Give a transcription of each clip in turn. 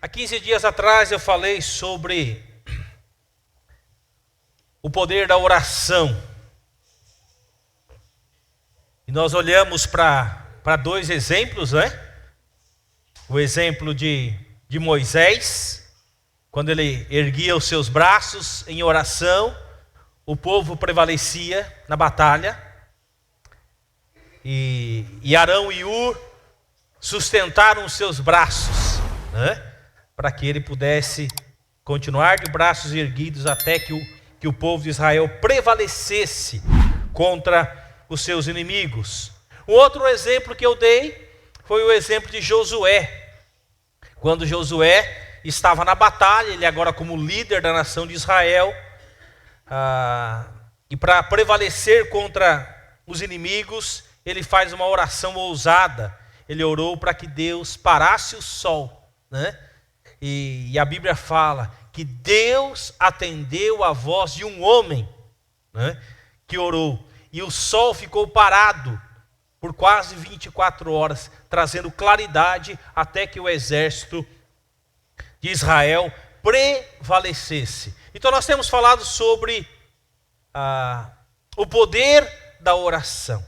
há 15 dias atrás eu falei sobre o poder da oração. E nós olhamos para dois exemplos, né? O exemplo de Moisés, quando ele erguia os seus braços em oração, o povo prevalecia na batalha. E Arão e Ur sustentaram os seus braços, né? Para que ele pudesse continuar de braços erguidos até que o povo de Israel prevalecesse contra os seus inimigos. O outro exemplo que eu dei foi o exemplo de Josué. Quando Josué estava na batalha, ele agora como líder da nação de Israel, e para prevalecer contra os inimigos, ele faz uma oração ousada. Ele orou para que Deus parasse o sol, né? E a Bíblia fala que Deus atendeu a voz de um homem, né, que orou. E o sol ficou parado por quase 24 horas, trazendo claridade até que o exército de Israel prevalecesse. Então nós temos falado sobre o poder da oração.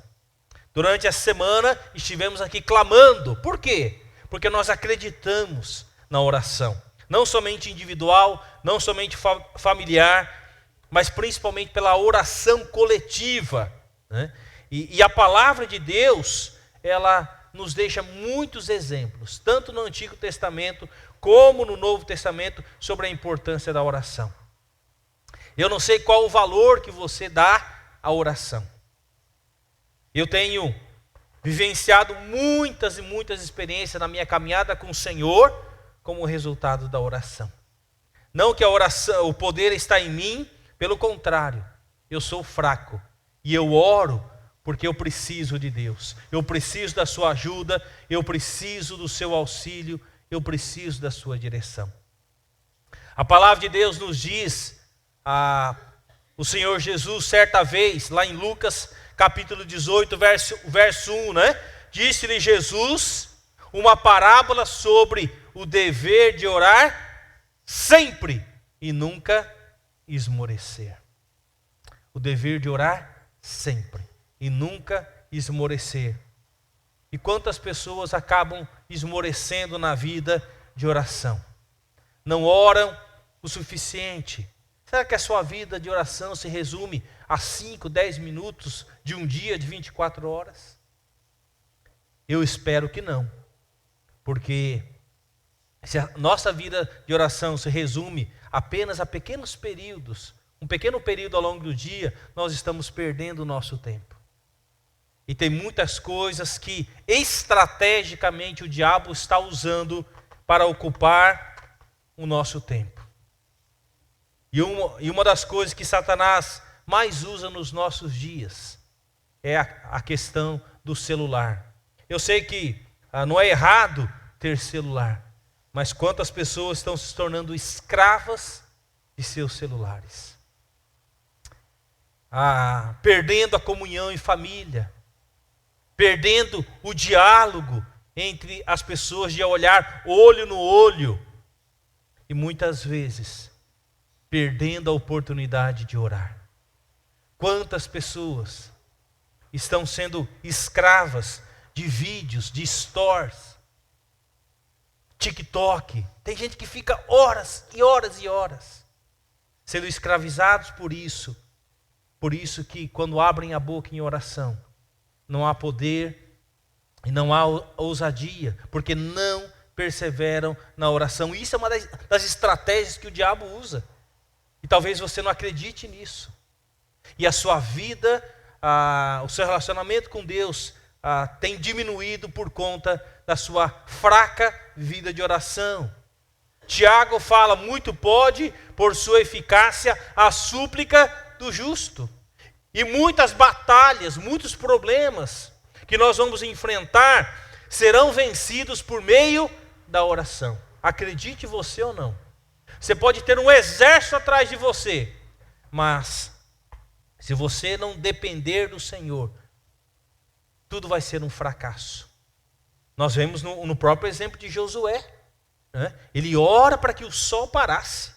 Durante a semana estivemos aqui clamando. Por quê? Porque nós acreditamos na oração. Não somente individual, não somente familiar, mas principalmente pela oração coletiva, né? E a palavra de Deus, ela nos deixa muitos exemplos, tanto no Antigo Testamento como no Novo Testamento, sobre a importância da oração. Eu não sei qual o valor que você dá à oração. Eu tenho vivenciado muitas e muitas experiências na minha caminhada com o Senhor como resultado da oração. Não que a oração, o poder está em mim, pelo contrário, eu sou fraco e eu oro porque eu preciso de Deus. Eu preciso da sua ajuda, eu preciso do seu auxílio, eu preciso da sua direção. A palavra de Deus nos diz, o Senhor Jesus certa vez, lá em Lucas capítulo 18, verso 1, né? Disse-lhe Jesus uma parábola sobre o dever de orar sempre e nunca esmorecer. O dever de orar sempre e nunca esmorecer. E quantas pessoas acabam esmorecendo na vida de oração? Não oram o suficiente. Será que a sua vida de oração se resume a 5, 10 minutos de um dia de 24 horas? Eu espero que não. Porque se a nossa vida de oração se resume apenas a pequenos períodos, um pequeno período ao longo do dia, nós estamos perdendo o nosso tempo. E tem muitas coisas que estrategicamente o diabo está usando para ocupar o nosso tempo. E uma das coisas que Satanás mais usa nos nossos dias é a questão do celular. Eu sei que não é errado ter celular, mas quantas pessoas estão se tornando escravas de seus celulares, perdendo a comunhão em família, perdendo o diálogo entre as pessoas, de olhar olho no olho, e muitas vezes perdendo a oportunidade de orar. Quantas pessoas estão sendo escravas de vídeos, de stories, TikTok. Tem gente que fica horas e horas e horas sendo escravizados por isso. Por isso que quando abrem a boca em oração, não há poder e não há ousadia, porque não perseveram na oração. Isso é uma das estratégias que o diabo usa. E talvez você não acredite nisso. E a sua vida, o seu relacionamento com Deus tem diminuído por conta da sua fraca vida de oração. Tiago fala: muito pode, por sua eficácia, a súplica do justo. E muitas batalhas, muitos problemas que nós vamos enfrentar serão vencidos por meio da oração. Acredite você ou não. Você pode ter um exército atrás de você, mas se você não depender do Senhor, tudo vai ser um fracasso. Nós vemos no próprio exemplo de Josué. né? Ele ora para que o sol parasse.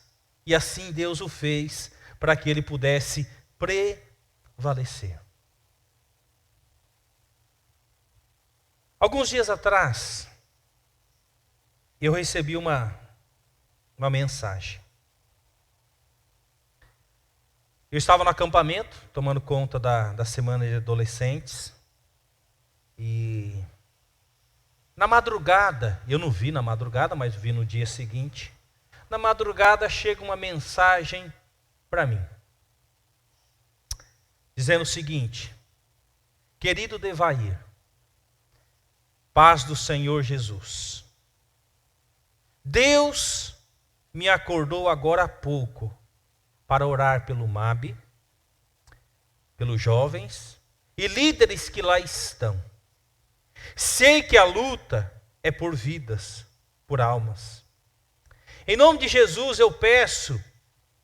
E assim Deus o fez para que ele pudesse prevalecer. Alguns dias atrás, eu recebi uma mensagem. Eu estava no acampamento, tomando conta da semana de adolescentes. E na madrugada, eu não vi na madrugada, mas vi no dia seguinte. Na madrugada chega uma mensagem para mim, dizendo o seguinte: querido Devair, paz do Senhor Jesus. Deus me acordou agora há pouco para orar pelo MAB, pelos jovens e líderes que lá estão. Sei que a luta é por vidas, por almas. Em nome de Jesus eu peço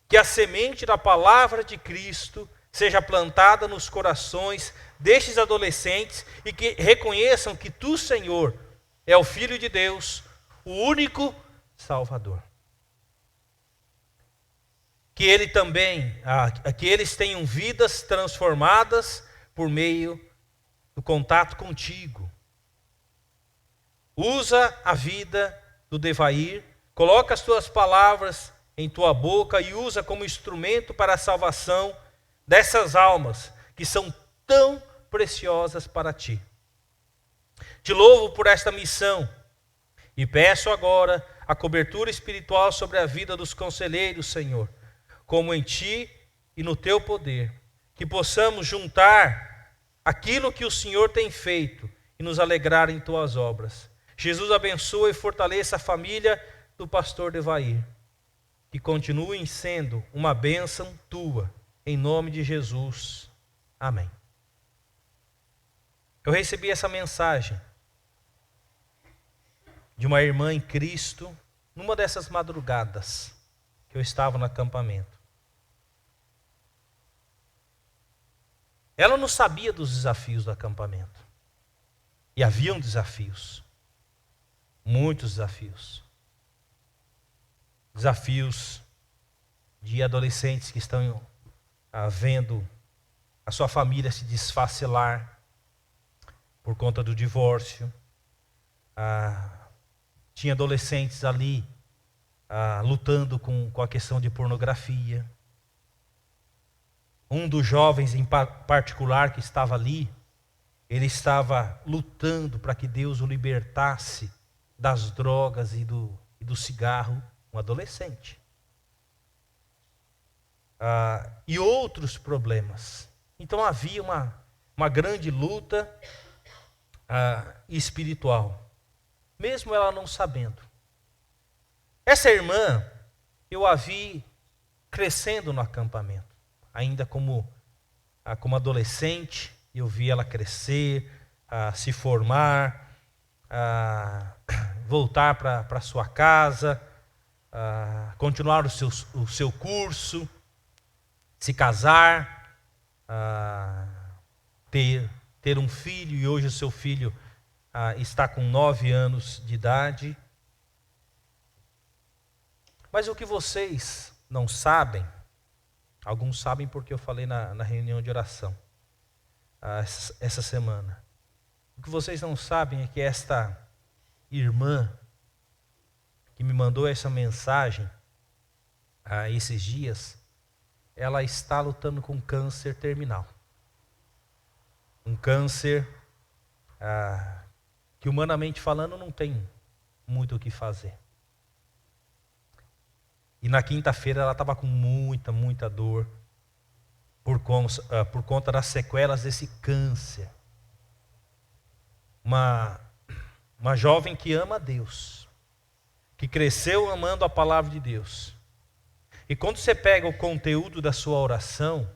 que a semente da palavra de Cristo seja plantada nos corações destes adolescentes e que reconheçam que Tu, Senhor, é o Filho de Deus, o único Salvador. Que que eles tenham vidas transformadas por meio do contato contigo. Usa a vida do Devair, coloca as tuas palavras em tua boca e usa como instrumento para a salvação dessas almas que são tão preciosas para ti. Te louvo por esta missão e peço agora a cobertura espiritual sobre a vida dos conselheiros, Senhor, como em ti e no teu poder, que possamos juntar aquilo que o Senhor tem feito e nos alegrar em tuas obras. Jesus abençoa e fortaleça a família do pastor Devair, que continuem sendo uma bênção tua, em nome de Jesus. Amém. Eu recebi essa mensagem de uma irmã em Cristo, numa dessas madrugadas que eu estava no acampamento. Ela não sabia dos desafios do acampamento. E haviam desafios. Muitos desafios. Desafios de adolescentes que estão vendo a sua família se desfacelar por conta do divórcio. Tinha adolescentes ali lutando com a questão de pornografia. Um dos jovens em particular que estava ali, ele estava lutando para que Deus o libertasse das drogas e do cigarro, um adolescente. E outros problemas. Então havia uma grande luta espiritual, mesmo ela não sabendo. Essa irmã, eu a vi crescendo no acampamento. Ainda como adolescente, eu vi ela crescer, se formar, voltar para sua casa, continuar o seu curso, se casar, ter um filho, e hoje o seu filho está com 9 anos de idade. Mas o que vocês não sabem, alguns sabem porque eu falei na reunião de oração essa semana. O que vocês não sabem é que esta irmã que me mandou essa mensagem esses dias, ela está lutando com câncer terminal. Um câncer que, humanamente falando, não tem muito o que fazer. E na quinta-feira ela estava com muita dor por conta das sequelas desse câncer. Uma jovem que ama a Deus, que cresceu amando a palavra de Deus. E quando você pega o conteúdo da sua oração,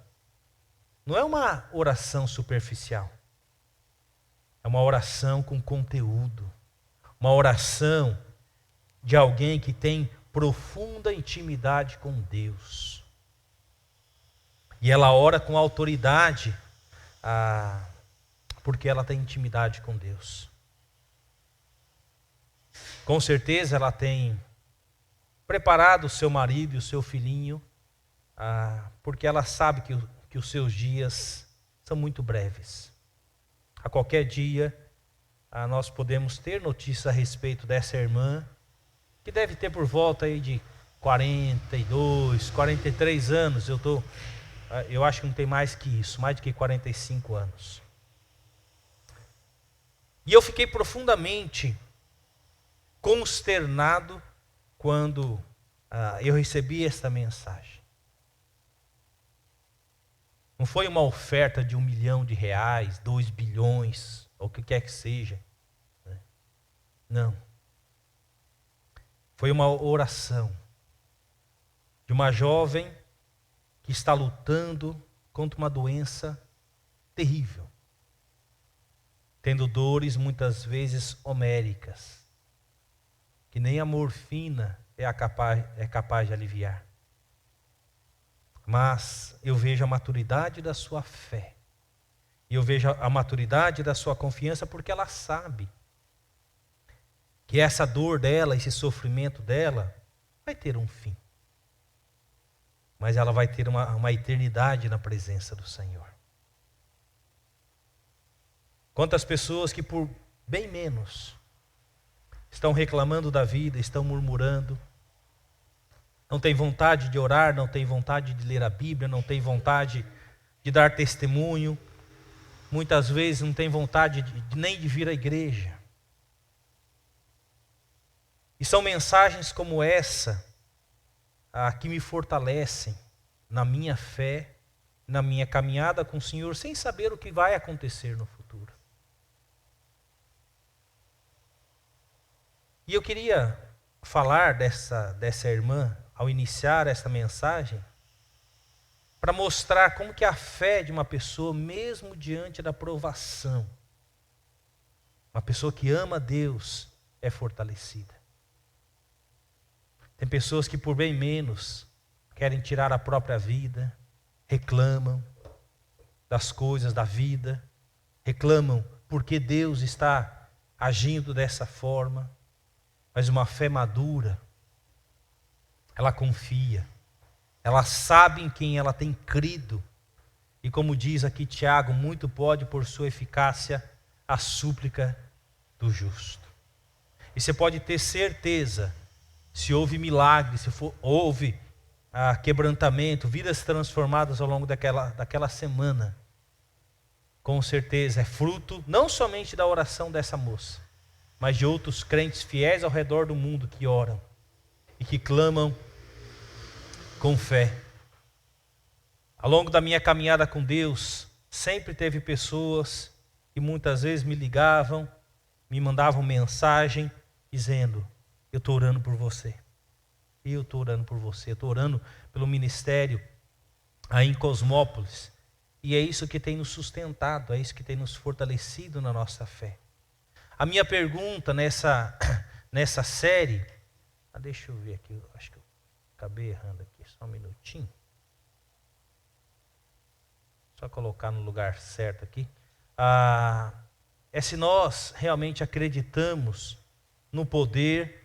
não é uma oração superficial. É uma oração com conteúdo. Uma oração de alguém que tem profunda intimidade com Deus. E ela ora com autoridade, porque ela tem intimidade com Deus. Com certeza ela tem preparado o seu marido e o seu filhinho, porque ela sabe que os seus dias são muito breves. A qualquer dia, nós podemos ter notícia a respeito dessa irmã, que deve ter por volta aí de 42, 43 anos. Eu acho que não tem mais que isso, mais do que 45 anos. E eu fiquei profundamente consternado quando eu recebi esta mensagem. Não foi uma oferta de R$1 milhão, 2 bilhões, ou o que quer que seja. Não. Foi uma oração de uma jovem que está lutando contra uma doença terrível, tendo dores muitas vezes homéricas, que nem a morfina é capaz de aliviar. Mas eu vejo a maturidade da sua fé, e eu vejo a maturidade da sua confiança, porque ela sabe que essa dor dela, esse sofrimento dela, vai ter um fim. Mas ela vai ter uma eternidade na presença do Senhor. Quantas pessoas que por bem menos estão reclamando da vida, estão murmurando, não tem vontade de orar, não tem vontade de ler a Bíblia, não tem vontade de dar testemunho, muitas vezes não tem vontade nem de vir à igreja. E são mensagens como essa que me fortalecem na minha fé, na minha caminhada com o Senhor, sem saber o que vai acontecer no futuro. E eu queria falar dessa irmã, ao iniciar essa mensagem, para mostrar como que a fé de uma pessoa, mesmo diante da provação, uma pessoa que ama Deus, é fortalecida. Tem pessoas que por bem menos querem tirar a própria vida, reclamam das coisas da vida, reclamam porque Deus está agindo dessa forma. Mas uma fé madura, ela confia, ela sabe em quem ela tem crido. E como diz aqui Tiago, muito pode por sua eficácia a súplica do justo. E você pode ter certeza, se houve milagre, houve quebrantamento, vidas transformadas ao longo daquela semana, com certeza é fruto não somente da oração dessa moça, mas de outros crentes fiéis ao redor do mundo que oram e que clamam com fé. Ao longo da minha caminhada com Deus, sempre teve pessoas que muitas vezes me ligavam, me mandavam mensagem dizendo: eu estou orando por você, eu estou orando por você, eu estou orando pelo ministério aí em Cosmópolis. E é isso que tem nos sustentado, é isso que tem nos fortalecido na nossa fé. A minha pergunta nessa série, deixa eu ver aqui, acho que eu acabei errando aqui, só um minutinho. Só colocar no lugar certo aqui. É se nós realmente acreditamos no poder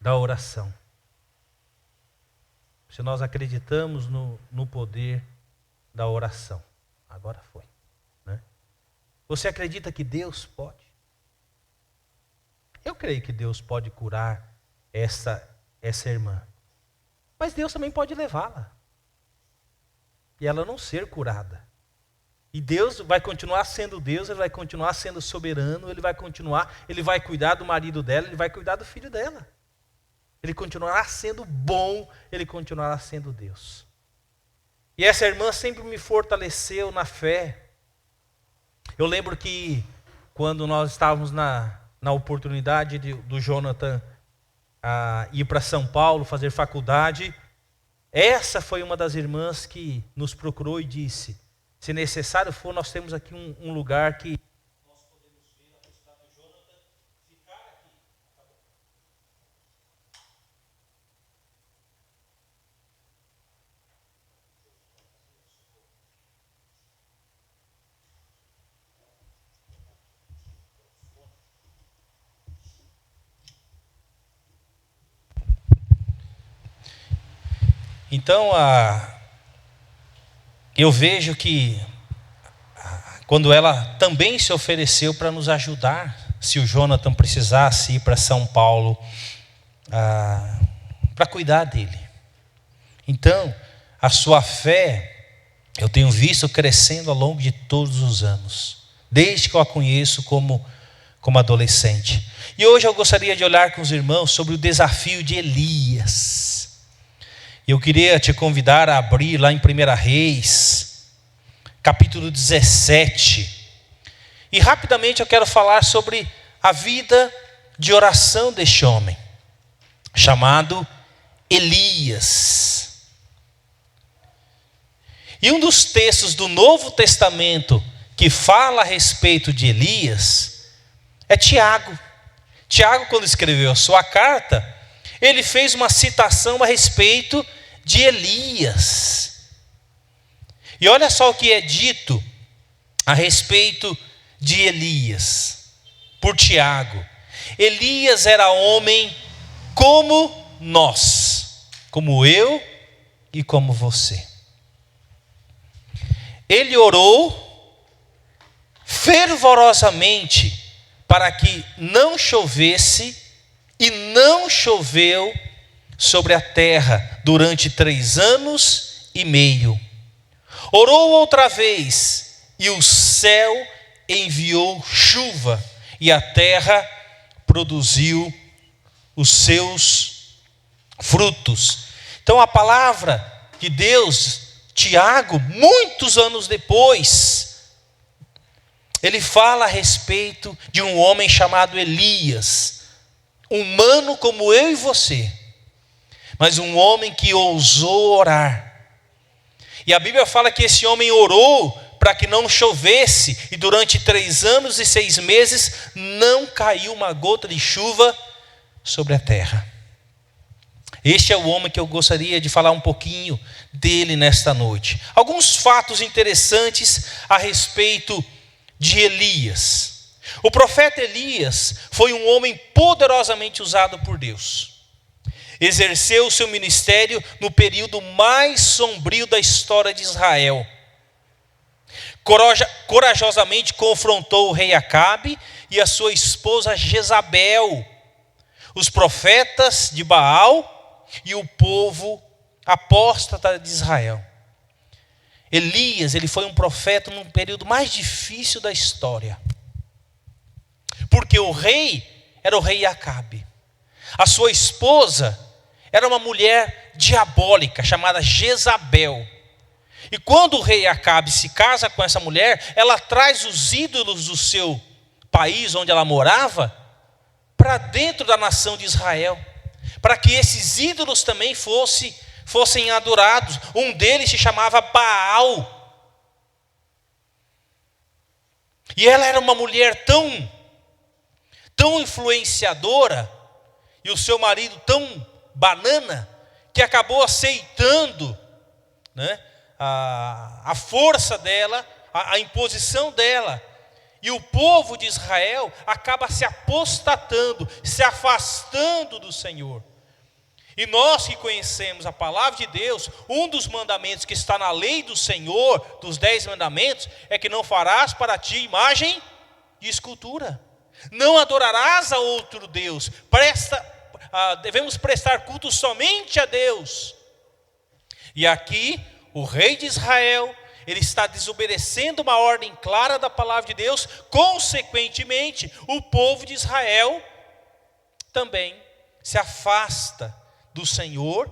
da oração. Se nós acreditamos no poder da oração. Agora foi. Né? Você acredita que Deus pode? Eu creio que Deus pode curar essa irmã. Mas Deus também pode levá-la. E ela não ser curada. E Deus vai continuar sendo Deus, Ele vai continuar sendo soberano, Ele vai cuidar do marido dela, Ele vai cuidar do filho dela. Ele continuará sendo bom, Ele continuará sendo Deus. E essa irmã sempre me fortaleceu na fé. Eu lembro que quando nós estávamos na oportunidade do Jonathan ir para São Paulo fazer faculdade, essa foi uma das irmãs que nos procurou e disse: se necessário for, nós temos aqui um lugar que nós podemos ver a possibilidade do Jonathan ficar aqui. Então, eu vejo que quando ela também se ofereceu para nos ajudar, se o Jonathan precisasse ir para São Paulo para cuidar dele. Então, a sua fé, eu tenho visto crescendo ao longo de todos os anos, desde que eu a conheço como adolescente. E hoje eu gostaria de olhar com os irmãos sobre o desafio de Elias. Eu queria te convidar a abrir lá em 1 Reis, capítulo 17. E rapidamente eu quero falar sobre a vida de oração deste homem, chamado Elias. E um dos textos do Novo Testamento que fala a respeito de Elias é Tiago. Tiago, quando escreveu a sua carta, ele fez uma citação a respeito de Elias. E olha só o que é dito a respeito de Elias, por Tiago. Elias era homem como nós, como eu e como você. Ele orou fervorosamente para que não chovesse, e não choveu sobre a terra durante 3 anos e meio. Orou outra vez, e o céu enviou chuva, e a terra produziu os seus frutos. Então a palavra de Deus, Tiago, muitos anos depois, ele fala a respeito de um homem chamado Elias, humano como eu e você, mas um homem que ousou orar. E a Bíblia fala que esse homem orou para que não chovesse, e durante 3 anos e 6 meses não caiu uma gota de chuva sobre a terra. Este é o homem que eu gostaria de falar um pouquinho dele nesta noite. Alguns fatos interessantes a respeito de Elias. O profeta Elias foi um homem poderosamente usado por Deus. Exerceu o seu ministério no período mais sombrio da história de Israel. Corajosamente confrontou o rei Acabe e a sua esposa Jezabel, os profetas de Baal e o povo apóstata de Israel. Elias, ele foi um profeta num período mais difícil da história, porque o rei era o rei Acabe. A sua esposa era uma mulher diabólica chamada Jezabel. E quando o rei Acabe se casa com essa mulher, ela traz os ídolos do seu país onde ela morava para dentro da nação de Israel, para que esses ídolos também fossem adorados. Um deles se chamava Baal. E ela era uma mulher tão influenciadora, e o seu marido tão banana, que acabou aceitando, né, a força dela, a imposição dela. E o povo de Israel acaba se apostatando, se afastando do Senhor. E nós que conhecemos a palavra de Deus, um dos mandamentos que está na lei do Senhor, dos 10 mandamentos, é que não farás para ti imagem de escultura. Não adorarás a outro Deus. Devemos prestar culto somente a Deus. E aqui, o rei de Israel, ele está desobedecendo uma ordem clara da palavra de Deus. Consequentemente, o povo de Israel também se afasta do Senhor,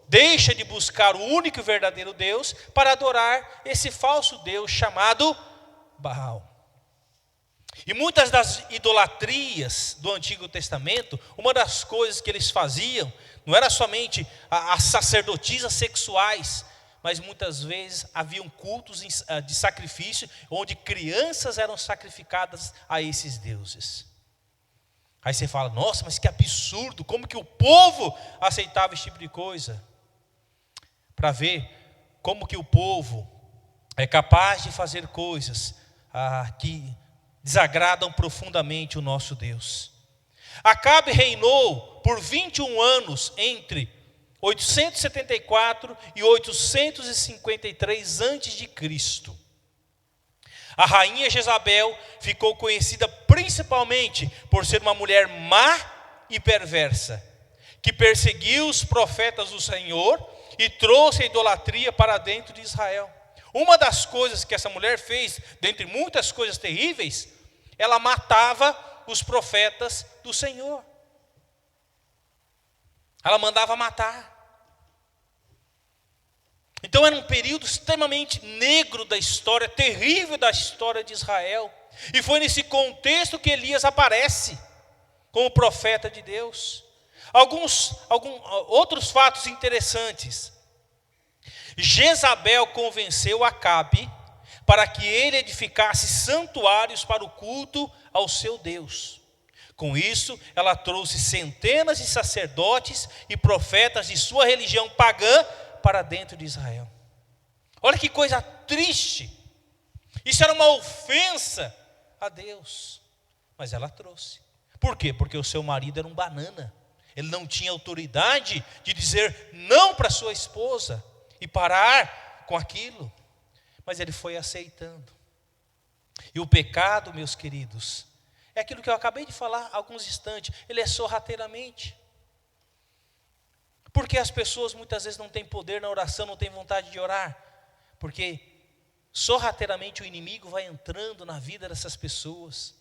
deixa de buscar o único e verdadeiro Deus para adorar esse falso Deus chamado Baal. E muitas das idolatrias do Antigo Testamento, uma das coisas que eles faziam, não era somente as sacerdotisas sexuais, mas muitas vezes haviam cultos de sacrifício, onde crianças eram sacrificadas a esses deuses. Aí você fala, nossa, mas que absurdo, como que o povo aceitava esse tipo de coisa? Para ver como que o povo é capaz de fazer coisas que desagradam profundamente o nosso Deus. Acabe reinou por 21 anos entre 874 e 853 a.C. A rainha Jezabel ficou conhecida principalmente por ser uma mulher má e perversa, que perseguiu os profetas do Senhor e trouxe a idolatria para dentro de Israel. Uma das coisas que essa mulher fez, dentre muitas coisas terríveis, ela matava os profetas do Senhor. Ela mandava matar. Então era um período extremamente negro da história, terrível da história de Israel. E foi nesse contexto que Elias aparece como profeta de Deus. Alguns outros fatos interessantes. Jezabel convenceu Acabe para que ele edificasse santuários para o culto ao seu Deus. Com isso, ela trouxe centenas de sacerdotes e profetas de sua religião pagã para dentro de Israel. Olha que coisa triste. Isso era uma ofensa a Deus. Mas ela trouxe. Por quê? Porque o seu marido era um banana. Ele não tinha autoridade de dizer não para sua esposa e parar com aquilo. Mas ele foi aceitando. E o pecado, meus queridos, é aquilo que eu acabei de falar há alguns instantes. Ele é sorrateiramente. Porque as pessoas muitas vezes não têm poder na oração, não têm vontade de orar. Porque sorrateiramente o inimigo vai entrando na vida dessas pessoas.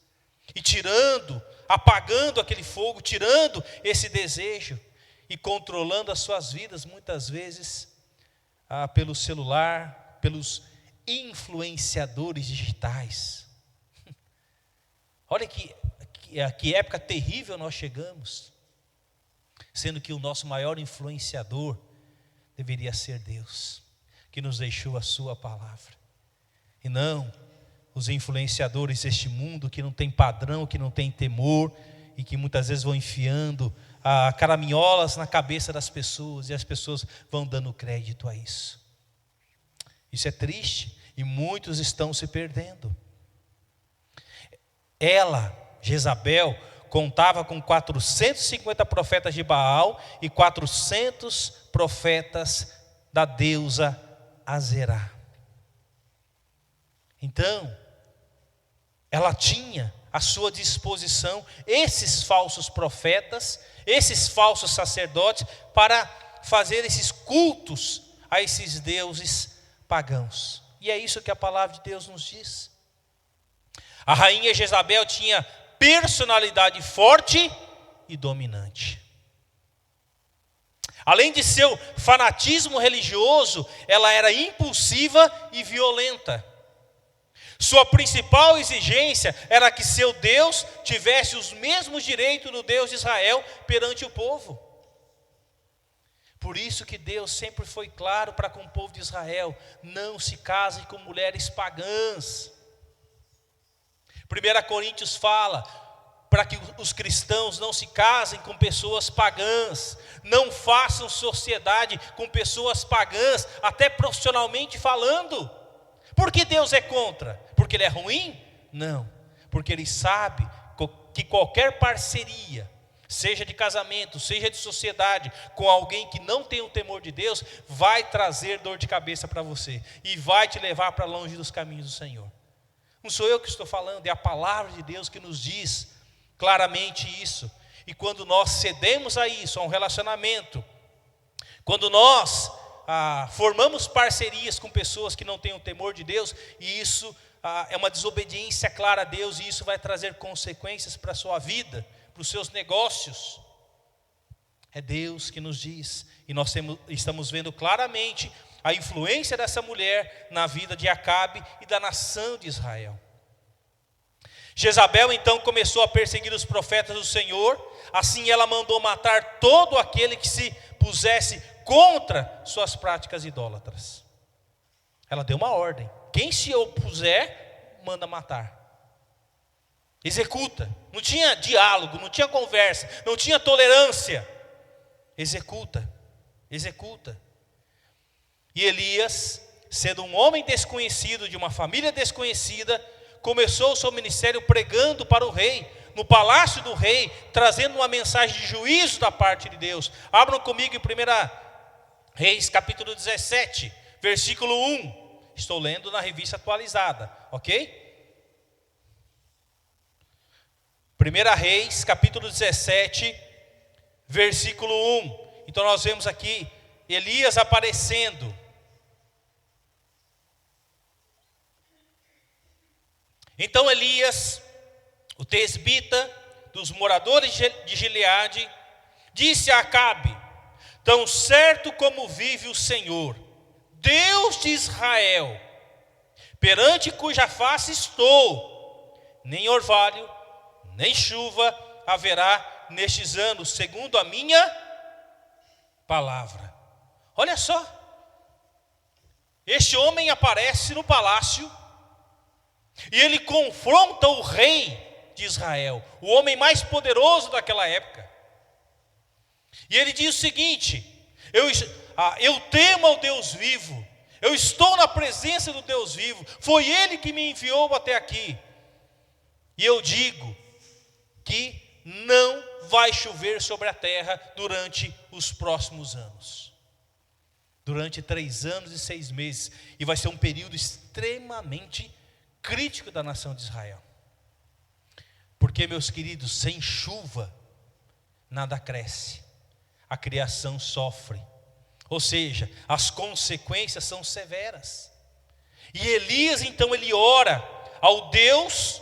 E tirando, apagando aquele fogo, tirando esse desejo. E controlando as suas vidas muitas vezes pelo celular, pelos influenciadores digitais. Olha que época terrível nós chegamos. Sendo que o nosso maior influenciador deveria ser Deus, que nos deixou a sua palavra. E não os influenciadores deste mundo que não tem padrão, que não tem temor, e que muitas vezes vão enfiando caraminholas na cabeça das pessoas, e as pessoas vão dando crédito a isso. Isso é triste, e muitos estão se perdendo. Ela, Jezabel, contava com 450 profetas de Baal e 400 profetas da deusa Azerá. Então, ela tinha à sua disposição esses falsos profetas, esses falsos sacerdotes, para fazer esses cultos a esses deuses pagãos. E é isso que a palavra de Deus nos diz. A rainha Jezabel tinha personalidade forte e dominante. Além de seu fanatismo religioso, ela era impulsiva e violenta. Sua principal exigência era que seu Deus tivesse os mesmos direitos do Deus de Israel perante o povo. Por isso que Deus sempre foi claro para com o povo de Israel: não se casem com mulheres pagãs. 1 Coríntios fala para que os cristãos não se casem com pessoas pagãs, não façam sociedade com pessoas pagãs, até profissionalmente falando. Por que Deus é contra? Porque Ele é ruim? Não, porque Ele sabe que qualquer parceria, seja de casamento, seja de sociedade, com alguém que não tem o temor de Deus, vai trazer dor de cabeça para você, e vai te levar para longe dos caminhos do Senhor. Não sou eu que estou falando, é a palavra de Deus que nos diz claramente isso. E quando nós cedemos a isso, a um relacionamento, quando nós formamos parcerias com pessoas que não têm o temor de Deus, e isso é uma desobediência clara a Deus, e isso vai trazer consequências para a sua vida, para os seus negócios. É Deus que nos diz, e nós estamos vendo claramente a influência dessa mulher na vida de Acabe e da nação de Israel. Jezabel então começou a perseguir os profetas do Senhor. Assim ela mandou matar todo aquele que se pusesse contra suas práticas idólatras. Ela deu uma ordem: quem se opuser, manda matar. Executa. Não tinha diálogo, não tinha conversa, não tinha tolerância. Executa. E Elias, sendo um homem desconhecido, de uma família desconhecida, começou o seu ministério pregando para o rei, no palácio do rei, trazendo uma mensagem de juízo da parte de Deus. Abram comigo em Reis capítulo 17, versículo 1. Estou lendo na revista atualizada, ok? 1 Reis capítulo 17, versículo 1. Então nós vemos aqui Elias aparecendo. Então Elias, o tesbita dos moradores de Gileade, disse a Acabe: tão certo como vive o Senhor, Deus de Israel, perante cuja face estou, nem orvalho, nem chuva haverá nestes anos, segundo a minha palavra. Olha só, este homem aparece no palácio e ele confronta o rei de Israel, o homem mais poderoso daquela época. E ele diz o seguinte: eu temo ao Deus vivo, eu estou na presença do Deus vivo, foi Ele que me enviou até aqui. E eu digo que não vai chover sobre a terra durante os próximos anos. Durante 3 anos e 6 meses. E vai ser um período extremamente crítico da nação de Israel. Porque, meus queridos, sem chuva, nada cresce. A criação sofre. Ou seja, as consequências são severas. E Elias, então, ele ora ao Deus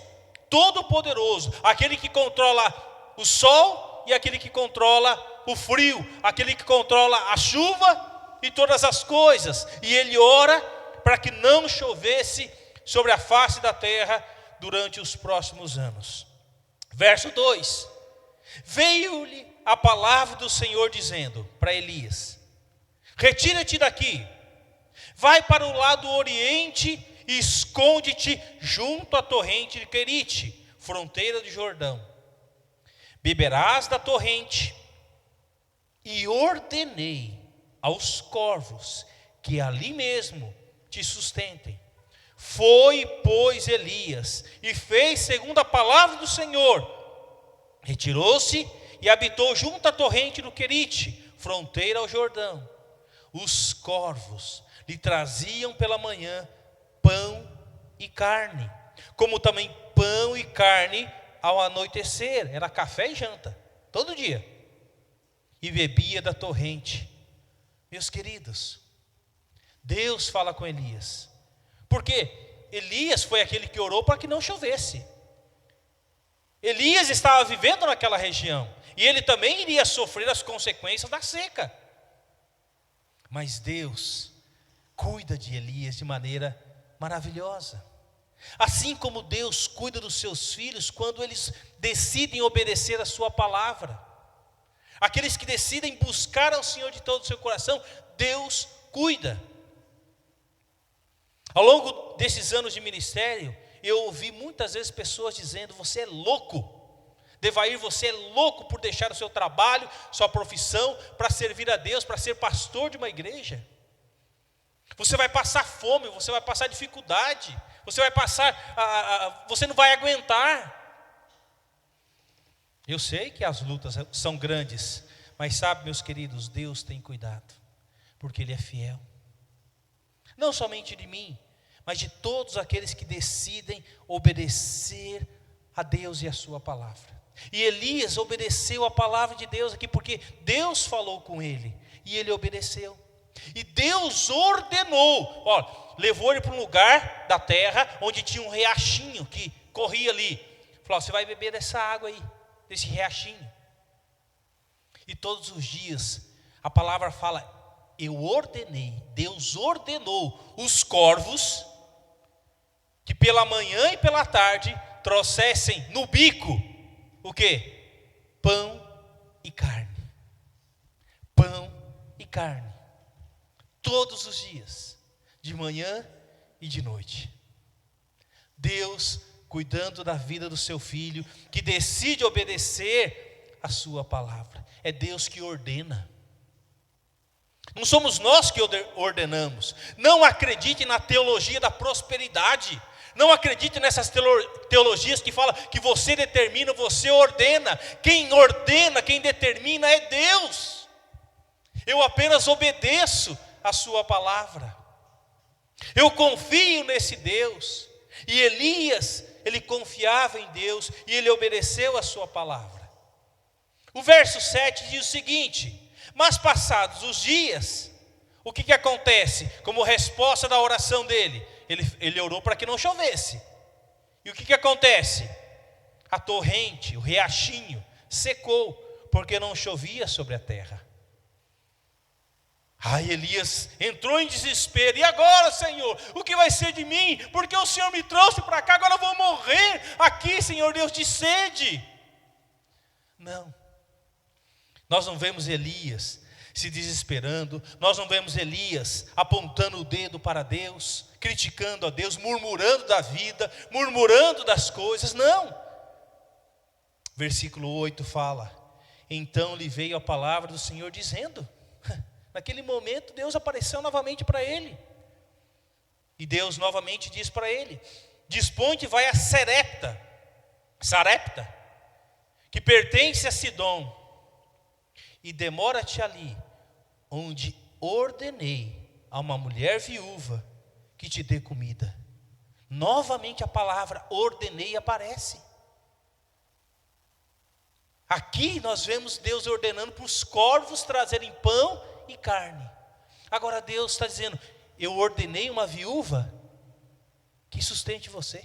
Todo-Poderoso, aquele que controla o sol e aquele que controla o frio, aquele que controla a chuva e todas as coisas. E ele ora para que não chovesse sobre a face da terra durante os próximos anos. Verso 2: veio-lhe a palavra do Senhor dizendo para Elias: retira-te daqui, vai para o lado oriente e esconde-te junto à torrente de Querite, fronteira de Jordão. Beberás da torrente, e ordenei aos corvos que ali mesmo te sustentem. Foi, pois, Elias e fez segundo a palavra do Senhor. Retirou-se e habitou junto à torrente do Querite, fronteira ao Jordão. Os corvos lhe traziam pela manhã pão e carne, como também pão e carne ao anoitecer. Era café e janta, todo dia. E bebia da torrente. Meus queridos, Deus fala com Elias, porque Elias foi aquele que orou para que não chovesse. Elias estava vivendo naquela região, e ele também iria sofrer as consequências da seca. Mas Deus cuida de Elias de maneira maravilhosa. Assim como Deus cuida dos seus filhos quando eles decidem obedecer a sua palavra. Aqueles que decidem buscar ao Senhor de todo o seu coração, Deus cuida. Ao longo desses anos de ministério, eu ouvi muitas vezes pessoas dizendo: você é louco, Devair, você é louco por deixar o seu trabalho, sua profissão, para servir a Deus, para ser pastor de uma igreja. Você vai passar fome, você vai passar dificuldade, você vai passar, você não vai aguentar. Eu sei que as lutas são grandes, mas sabe, meus queridos, Deus tem cuidado, porque Ele é fiel. Não somente de mim, mas de todos aqueles que decidem obedecer a Deus e a sua palavra. E Elias obedeceu a palavra de Deus aqui, porque Deus falou com ele, e ele obedeceu. E Deus ordenou, levou ele para um lugar da terra, onde tinha um riachinho que corria ali. Falou: você vai beber dessa água aí, desse riachinho. E todos os dias, a palavra fala, eu ordenei, Deus ordenou os corvos, que pela manhã e pela tarde, trouxessem no bico, o quê? Pão e carne. Pão e carne. Todos os dias, de manhã e de noite. Deus cuidando da vida do seu filho, que decide obedecer a sua palavra. É Deus que ordena. Não somos nós que ordenamos. Não acredite na teologia da prosperidade. Não acredite nessas teologias que falam que você determina, você ordena. Quem ordena, quem determina é Deus. Eu apenas obedeço a sua palavra. Eu confio nesse Deus. E Elias, ele confiava em Deus e ele obedeceu a sua palavra. O verso 7 diz o seguinte: mas passados os dias, o que acontece? Como resposta da oração dele, ele orou para que não chovesse. E o que acontece? A torrente, o riachinho, secou, porque não chovia sobre a terra. Elias entrou em desespero. E agora, Senhor, o que vai ser de mim? Porque o Senhor me trouxe para cá, agora eu vou morrer aqui, Senhor Deus, de sede. Não. Nós não vemos Elias se desesperando. Nós não vemos Elias apontando o dedo para Deus, criticando a Deus, murmurando da vida, murmurando das coisas. Não. Versículo 8 fala: então lhe veio a palavra do Senhor dizendo. Naquele momento Deus apareceu novamente para ele. E Deus novamente diz para ele: dispõe-te e vai a Sarepta, que pertence a Sidom, e demora-te ali, onde ordenei a uma mulher viúva que te dê comida. Novamente a palavra ordenei aparece. Aqui nós vemos Deus ordenando para os corvos trazerem pão e carne. Agora Deus está dizendo: eu ordenei uma viúva que sustente você.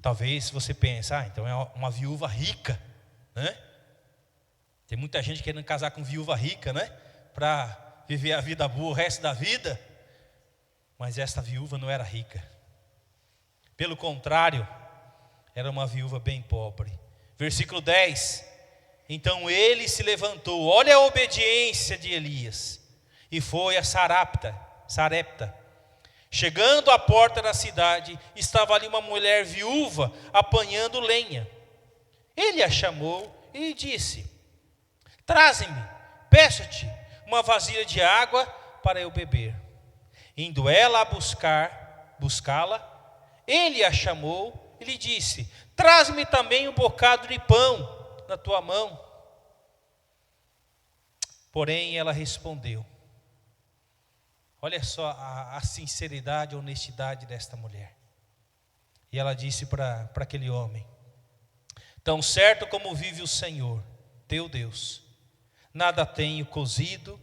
Talvez você pense: então é uma viúva rica, né? Tem muita gente querendo casar com viúva rica, né? Para viver a vida boa o resto da vida. Mas esta viúva não era rica. Pelo contrário, era uma viúva bem pobre. Versículo 10: então ele se levantou, olha a obediência de Elias, e foi a Sarepta. Chegando à porta da cidade, estava ali uma mulher viúva apanhando lenha. Ele a chamou e lhe disse: traze-me, peço-te, uma vasilha de água para eu beber. Indo ela a buscá-la, ele a chamou e lhe disse: traze-me também um bocado de pão na tua mão. Porém ela respondeu: olha só a sinceridade, a honestidade desta mulher. E ela disse para aquele homem: tão certo como vive o Senhor, teu Deus, nada tenho cozido,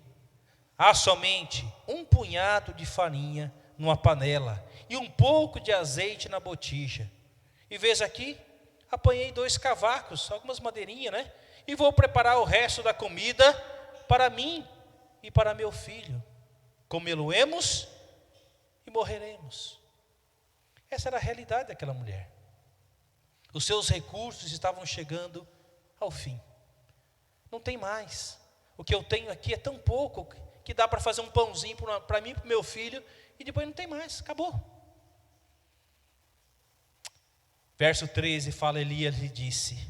há somente um punhado de farinha numa panela e um pouco de azeite na botija. E vês aqui, apanhei 2 cavacos, algumas madeirinhas, né? E vou preparar o resto da comida para mim e para meu filho. Comê-lo-emos e morreremos. Essa era a realidade daquela mulher. Os seus recursos estavam chegando ao fim. Não tem mais. O que eu tenho aqui é tão pouco que dá para fazer um pãozinho para mim e para o meu filho, e depois não tem mais, acabou. Verso 13 fala: Elias lhe disse: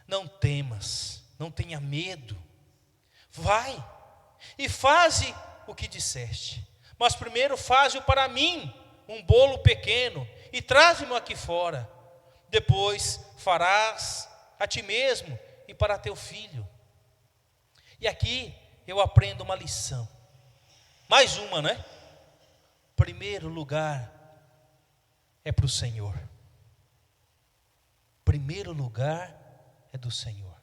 não temas, não tenha medo, vai e faze o que disseste, mas primeiro faze-o para mim, um bolo pequeno, e traze-mo aqui fora, depois farás a ti mesmo e para teu filho. E aqui eu aprendo uma lição, mais uma, né? Primeiro lugar é para o Senhor. Primeiro lugar é do Senhor.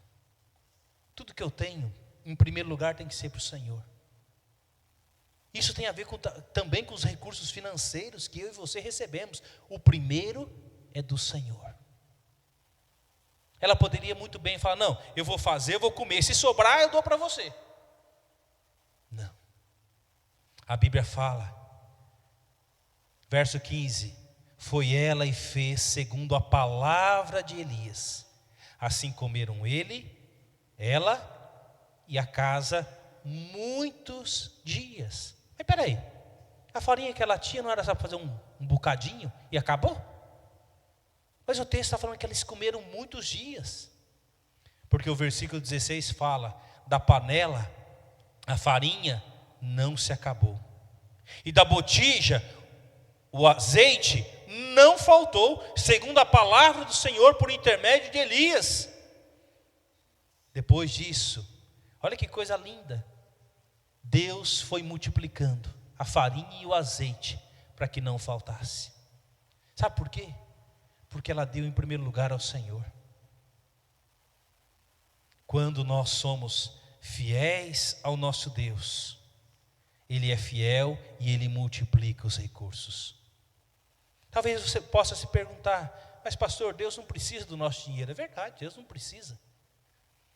Tudo que eu tenho, em primeiro lugar, tem que ser para o Senhor. Isso tem a ver também com os recursos financeiros que eu e você recebemos. O primeiro é do Senhor. Ela poderia muito bem falar: não, eu vou fazer, eu vou comer, se sobrar eu dou para você. Não. A Bíblia fala, verso 15: foi ela e fez segundo a palavra de Elias. Assim comeram ela e a casa muitos dias. Mas peraí, a farinha que ela tinha não era só fazer um bocadinho e acabou? Mas o texto está falando que eles comeram muitos dias. Porque o versículo 16 fala: da panela a farinha não se acabou, e da botija o azeite não faltou, segundo a palavra do Senhor por intermédio de Elias. Depois disso, Olha que coisa linda. Deus foi multiplicando a farinha e o azeite para que não faltasse. Sabe por quê? Porque ela deu em primeiro lugar ao Senhor. Quando nós somos fiéis ao nosso Deus, Ele é fiel e Ele multiplica os recursos. Talvez você possa se perguntar: mas pastor, Deus não precisa do nosso dinheiro. É verdade, Deus não precisa.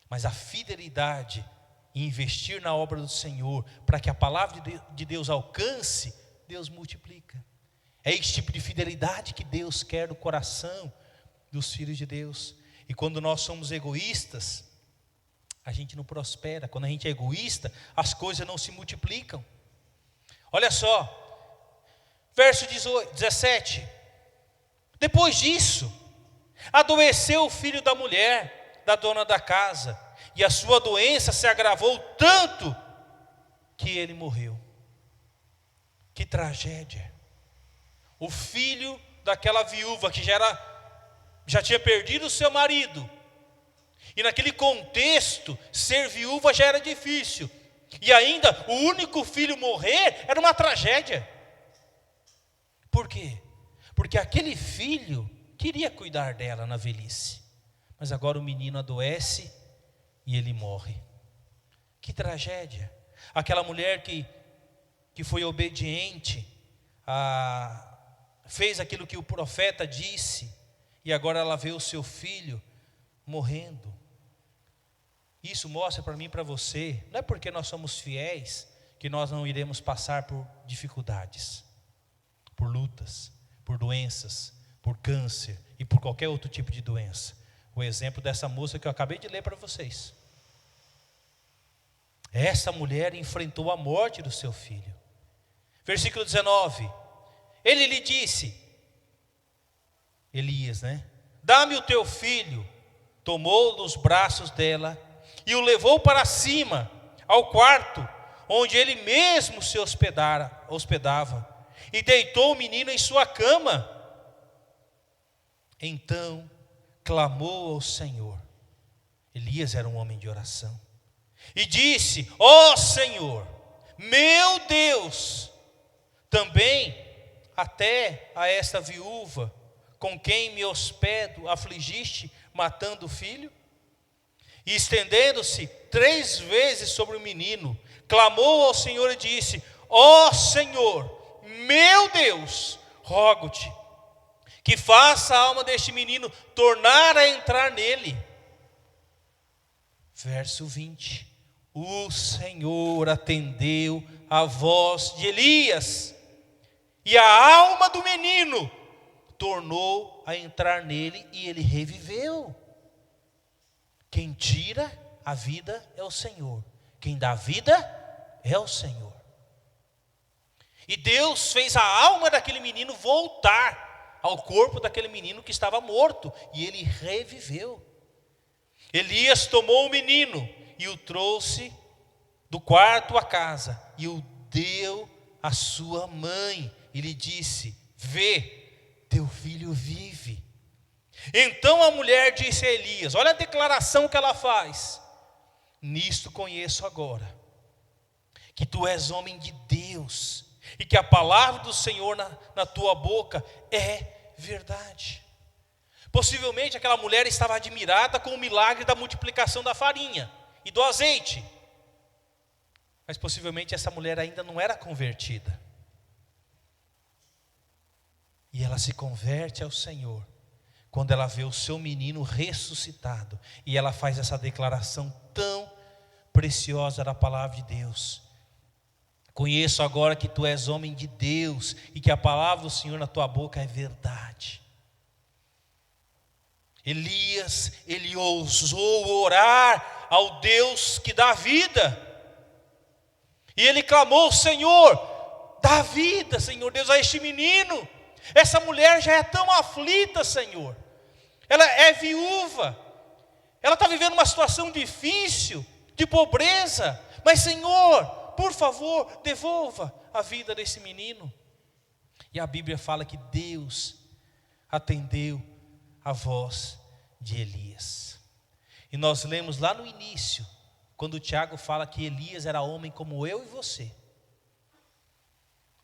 Mas a fidelidade em investir na obra do Senhor, para que a palavra de Deus alcance, Deus multiplica. É esse tipo de fidelidade que Deus quer no coração dos filhos de Deus. E quando nós somos egoístas, a gente não prospera. Quando a gente é egoísta, as coisas não se multiplicam. Olha só, verso 17. Depois disso, adoeceu o filho da mulher, da dona da casa, e a sua doença se agravou tanto que ele morreu. Que tragédia. O filho daquela viúva que já tinha perdido o seu marido. E naquele contexto, ser viúva já era difícil. E ainda, o único filho morrer era uma tragédia. Por quê? Porque aquele filho queria cuidar dela na velhice. Mas agora o menino adoece e ele morre. Que tragédia. Aquela mulher que foi obediente, fez aquilo que o profeta disse, e agora ela vê o seu filho morrendo. Isso mostra para mim e para você, não é porque nós somos fiéis que nós não iremos passar por dificuldades, por lutas, por doenças, por câncer e por qualquer outro tipo de doença. O exemplo dessa moça que eu acabei de ler para vocês. Essa mulher enfrentou a morte do seu filho. Versículo 19. Ele lhe disse, Elias, dá-me o teu filho. Tomou nos braços dela e o levou para cima, ao quarto, onde ele mesmo se hospedava, e deitou o menino em sua cama. Então clamou ao Senhor. Elias era um homem de oração. E disse: ó Senhor, meu Deus, também até a esta viúva, com quem me hospedo, afligiste, matando o filho? E estendendo-se 3 vezes sobre o menino, clamou ao Senhor e disse: ó Senhor, meu Deus, rogo-te, que faça a alma deste menino tornar a entrar nele. Verso 20. O Senhor atendeu a voz de Elias, e a alma do menino tornou a entrar nele, e ele reviveu. Quem tira a vida é o Senhor, quem dá vida é o Senhor. E Deus fez a alma daquele menino voltar ao corpo daquele menino que estava morto, e ele reviveu. Elias tomou o menino e o trouxe do quarto à casa, e o deu à sua mãe, e lhe disse: vê, teu filho vive. Então a mulher disse a Elias, olha a declaração que ela faz: nisto conheço agora que tu és homem de Deus, e que a palavra do Senhor na tua boca é verdade. Possivelmente aquela mulher estava admirada com o milagre da multiplicação da farinha e do azeite. Mas possivelmente essa mulher ainda não era convertida. E ela se converte ao Senhor quando ela vê o seu menino ressuscitado. E ela faz essa declaração tão preciosa da palavra de Deus: conheço agora que tu és homem de Deus, e que a palavra do Senhor na tua boca é verdade. Elias, ele ousou orar ao Deus que dá vida. E ele clamou: Senhor, dá vida, Senhor Deus, a este menino. Essa mulher já é tão aflita, Senhor. Ela é viúva. Ela está vivendo uma situação difícil, de pobreza. Mas, Senhor, por favor, devolva a vida desse menino. E a Bíblia fala que Deus atendeu a voz de Elias. E nós lemos lá no início quando Tiago fala que Elias era homem como eu e você.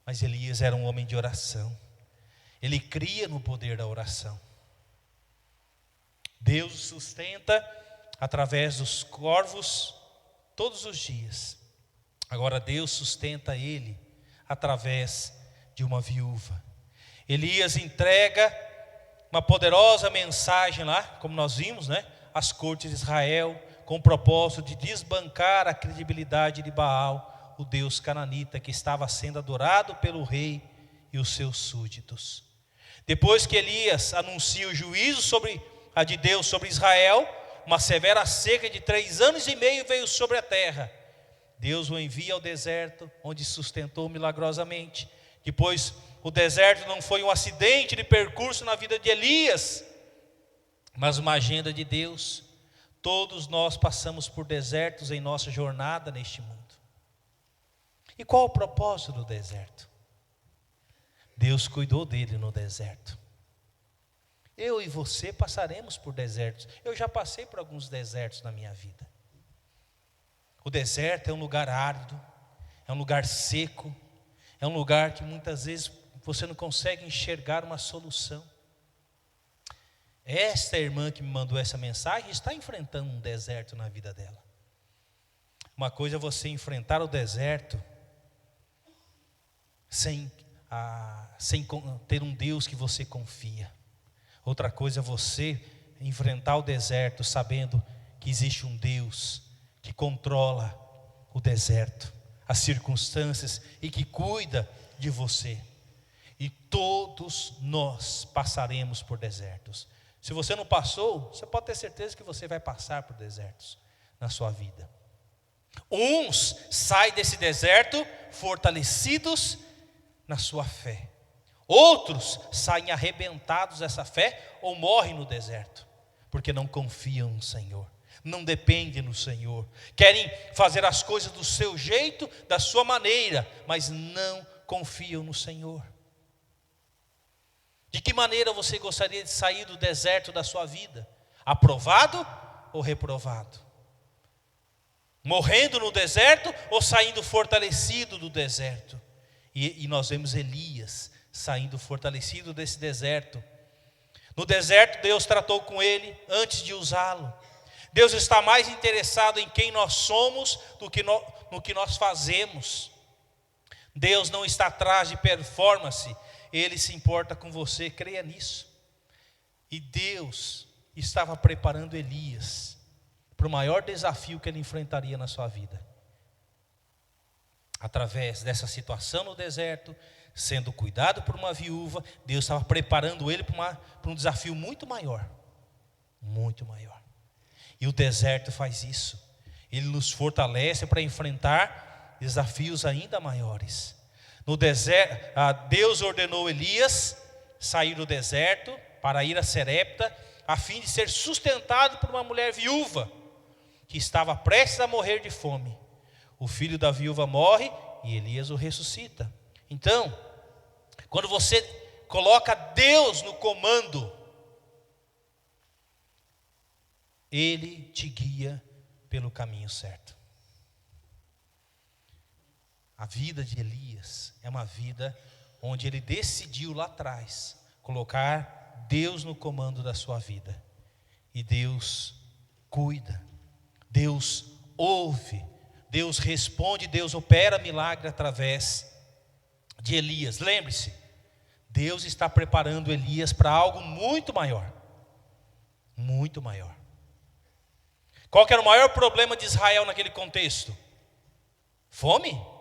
Mas Elias era um homem de oração. Ele cria no poder da oração. Deus o sustenta através dos corvos todos os dias. Agora Deus sustenta ele através de uma viúva. Elias entrega uma poderosa mensagem lá, como nós vimos, às cortes de Israel, com o propósito de desbancar a credibilidade de Baal, o deus cananita, que estava sendo adorado pelo rei e os seus súditos. Depois que Elias anuncia o juízo de Deus sobre Israel, uma severa seca de 3 anos e meio veio sobre a terra. Deus o envia ao deserto, onde sustentou milagrosamente. Depois, o deserto não foi um acidente de percurso na vida de Elias, mas uma agenda de Deus. Todos nós passamos por desertos em nossa jornada neste mundo. E qual o propósito do deserto? Deus cuidou dele no deserto. Eu e você passaremos por desertos. Eu já passei por alguns desertos na minha vida. O deserto é um lugar árido, é um lugar seco, é um lugar que muitas vezes você não consegue enxergar uma solução. Esta irmã que me mandou essa mensagem está enfrentando um deserto na vida dela. Uma coisa é você enfrentar o deserto sem ter um Deus que você confia. Outra coisa é você enfrentar o deserto sabendo que existe um Deus que controla o deserto, as circunstâncias e que cuida de você. E todos nós passaremos por desertos. Se você não passou, você pode ter certeza que você vai passar por desertos na sua vida. Uns saem desse deserto fortalecidos na sua fé. Outros saem arrebentados dessa fé ou morrem no deserto, porque não confiam no Senhor, não dependem no Senhor, querem fazer as coisas do seu jeito, da sua maneira, mas não confiam no Senhor. De que maneira você gostaria de sair do deserto da sua vida? Aprovado ou reprovado? Morrendo no deserto ou saindo fortalecido do deserto? E nós vemos Elias saindo fortalecido desse deserto. No deserto Deus tratou com ele antes de usá-lo. Deus está mais interessado em quem nós somos do que no que nós fazemos. Deus não está atrás de performance, Ele se importa com você, creia nisso. E Deus estava preparando Elias para o maior desafio que ele enfrentaria na sua vida. Através dessa situação no deserto, sendo cuidado por uma viúva, Deus estava preparando ele para um desafio muito maior. Muito maior. E o deserto faz isso. Ele nos fortalece para enfrentar desafios ainda maiores. No deserto, Deus ordenou Elias sair do deserto para ir a Serepta, a fim de ser sustentado por uma mulher viúva, que estava prestes a morrer de fome. O filho da viúva morre e Elias o ressuscita. Então, quando você coloca Deus no comando, Ele te guia pelo caminho certo. A vida de Elias é uma vida onde ele decidiu lá atrás colocar Deus no comando da sua vida. E Deus cuida, Deus ouve, Deus responde, Deus opera milagre através de Elias. Lembre-se, Deus está preparando Elias para algo muito maior. Muito maior. Qual que era o maior problema de Israel naquele contexto? Fome.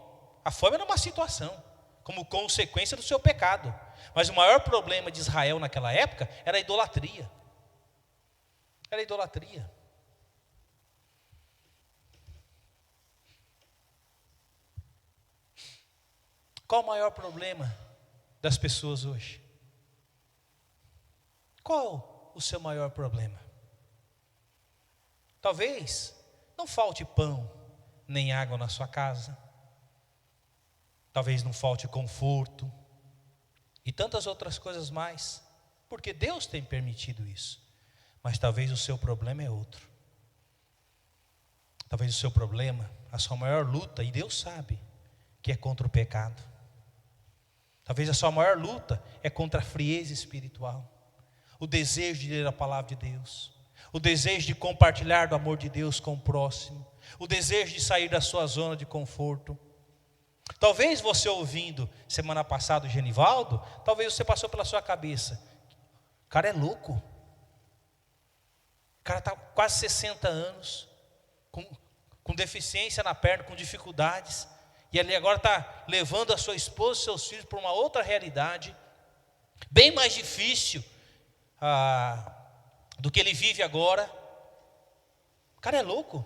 A fome era uma situação, como consequência do seu pecado. Mas o maior problema de Israel naquela época era a idolatria. Era a idolatria. Qual o maior problema das pessoas hoje? Qual o seu maior problema? Talvez não falte pão nem água na sua casa. Talvez não falte conforto e tantas outras coisas mais, porque Deus tem permitido isso. Mas talvez o seu problema é outro. Talvez o seu problema, a sua maior luta, e Deus sabe que é contra o pecado. Talvez a sua maior luta é contra a frieza espiritual. O desejo de ler a palavra de Deus. O desejo de compartilhar do amor de Deus com o próximo. O desejo de sair da sua zona de conforto. Talvez você ouvindo semana passada o Genivaldo, talvez você passou pela sua cabeça: o cara é louco. O cara está com quase 60 anos, com deficiência na perna, com dificuldades. E ele agora está levando a sua esposa e seus filhos para uma outra realidade, bem mais difícil do que ele vive agora. O cara é louco.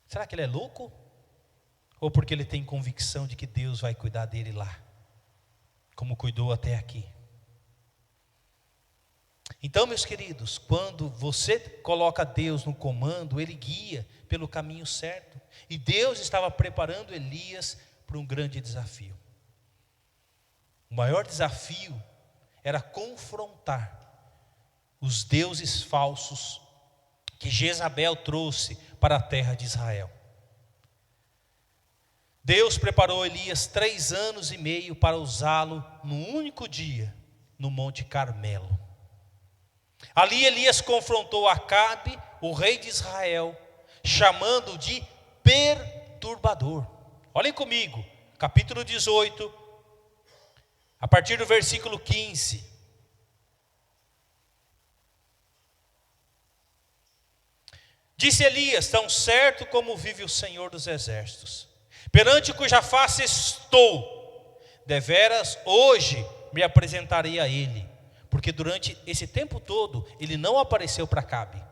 Será que ele é louco? Ou porque ele tem convicção de que Deus vai cuidar dele lá, como cuidou até aqui? Então, meus queridos, quando você coloca Deus no comando, Ele guia pelo caminho certo. E Deus estava preparando Elias para um grande desafio. O maior desafio era confrontar os deuses falsos que Jezabel trouxe para a terra de Israel. Deus preparou Elias 3 anos e meio para usá-lo num único dia, no Monte Carmelo. Ali Elias confrontou Acabe, o rei de Israel, chamando-o de perturbador. Olhem comigo, capítulo 18, a partir do versículo 15. Disse Elias: tão certo como vive o Senhor dos exércitos, perante cuja face estou, deveras hoje me apresentarei a ele, porque durante esse tempo todo ele não apareceu para Acabe.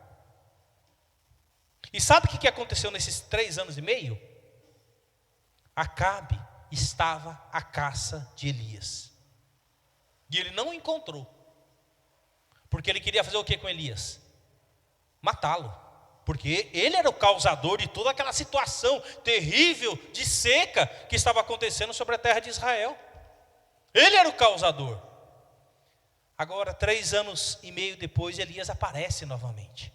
E sabe o que aconteceu nesses 3 anos e meio? Acabe estava à caça de Elias, e ele não o encontrou, porque ele queria fazer o que com Elias? Matá-lo, porque ele era o causador de toda aquela situação terrível de seca que estava acontecendo sobre a terra de Israel. Ele era o causador. Agora, 3 anos e meio depois, Elias aparece novamente.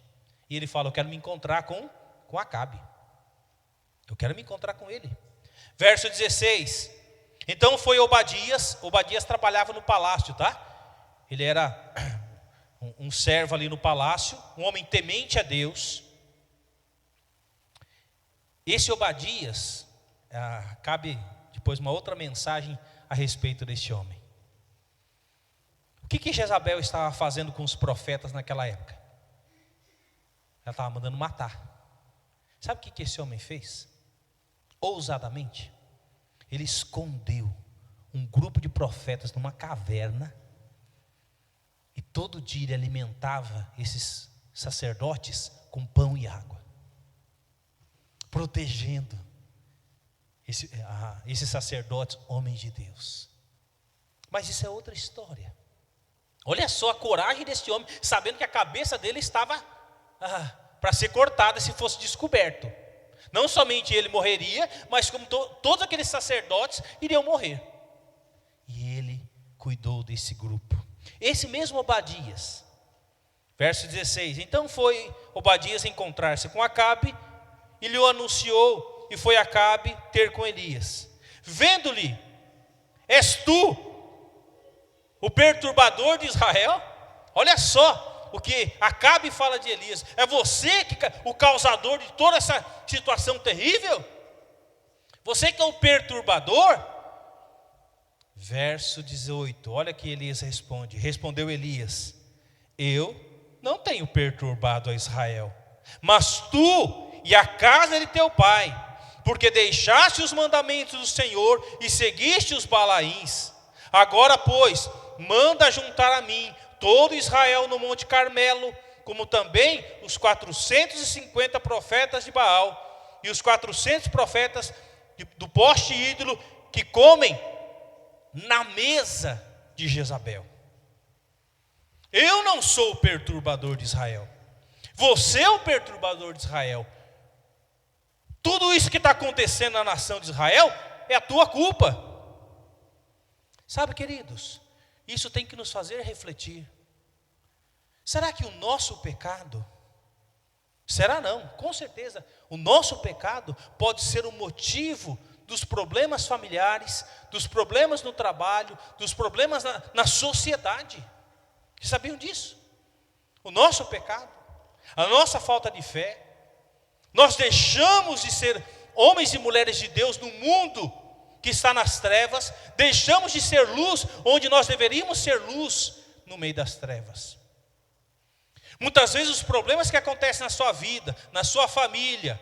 E ele fala: eu quero me encontrar com Acabe. Eu quero me encontrar com ele. Verso 16. Então foi Obadias trabalhava no palácio, tá? Ele era um servo ali no palácio, um homem temente a Deus. Esse Obadias, cabe depois uma outra mensagem a respeito desse homem. O que Jezabel estava fazendo com os profetas naquela época? Ela estava mandando matar. Sabe o que esse homem fez? Ousadamente, ele escondeu um grupo de profetas numa caverna, e todo dia ele alimentava esses sacerdotes com pão e água, protegendo esses sacerdotes, homens de Deus. Mas isso é outra história. Olha só a coragem desse homem, sabendo que a cabeça dele estava para ser cortada se fosse descoberto. Não somente ele morreria, mas como todos aqueles sacerdotes iriam morrer. E ele cuidou desse grupo. Esse mesmo Obadias, verso 16. Então foi Obadias encontrar-se com Acabe, e lhe anunciou, e foi Acabe ter com Elias. Vendo-lhe: és tu o perturbador de Israel? Olha só o que Acabe fala de Elias. É você o causador de toda essa situação terrível? Você que é o perturbador? Verso 18, olha que Elias responde. Respondeu Elias: eu não tenho perturbado a Israel, mas tu e a casa de teu pai, porque deixaste os mandamentos do Senhor e seguiste os Balaíns. Agora, pois, manda juntar a mim todo Israel no Monte Carmelo, como também os 450 profetas de Baal e os 400 profetas do poste ídolo que comem na mesa de Jezabel. Eu não sou o perturbador de Israel, você é o perturbador de Israel. Tudo isso que está acontecendo na nação de Israel é a tua culpa. Sabe, queridos, isso tem que nos fazer refletir. Será que o nosso pecado Será não? Com certeza. O nosso pecado pode ser o motivo dos problemas familiares, dos problemas no trabalho, dos problemas na sociedade. Vocês sabiam disso? O nosso pecado, a nossa falta de fé, nós deixamos de ser homens e mulheres de Deus no mundo que está nas trevas, deixamos de ser luz onde nós deveríamos ser luz no meio das trevas. Muitas vezes os problemas que acontecem na sua vida, na sua família,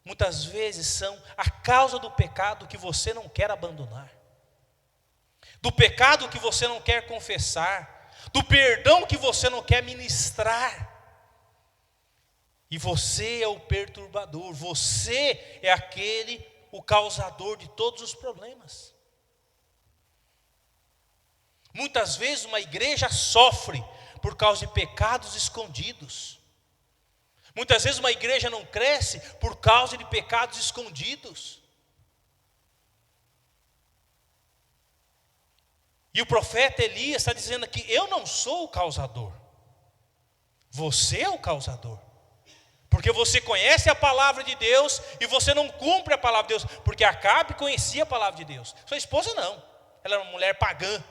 muitas vezes são a causa do pecado que você não quer abandonar, do pecado que você não quer confessar, do perdão que você não quer ministrar. E você é o perturbador, você é o causador de todos os problemas. Muitas vezes uma igreja sofre por causa de pecados escondidos. Muitas vezes uma igreja não cresce por causa de pecados escondidos. E o profeta Elias está dizendo aqui: eu não sou o causador, você é o causador. Porque você conhece a palavra de Deus e você não cumpre a palavra de Deus. Porque Acabe conhecia a palavra de Deus. Sua esposa não, ela era uma mulher pagã.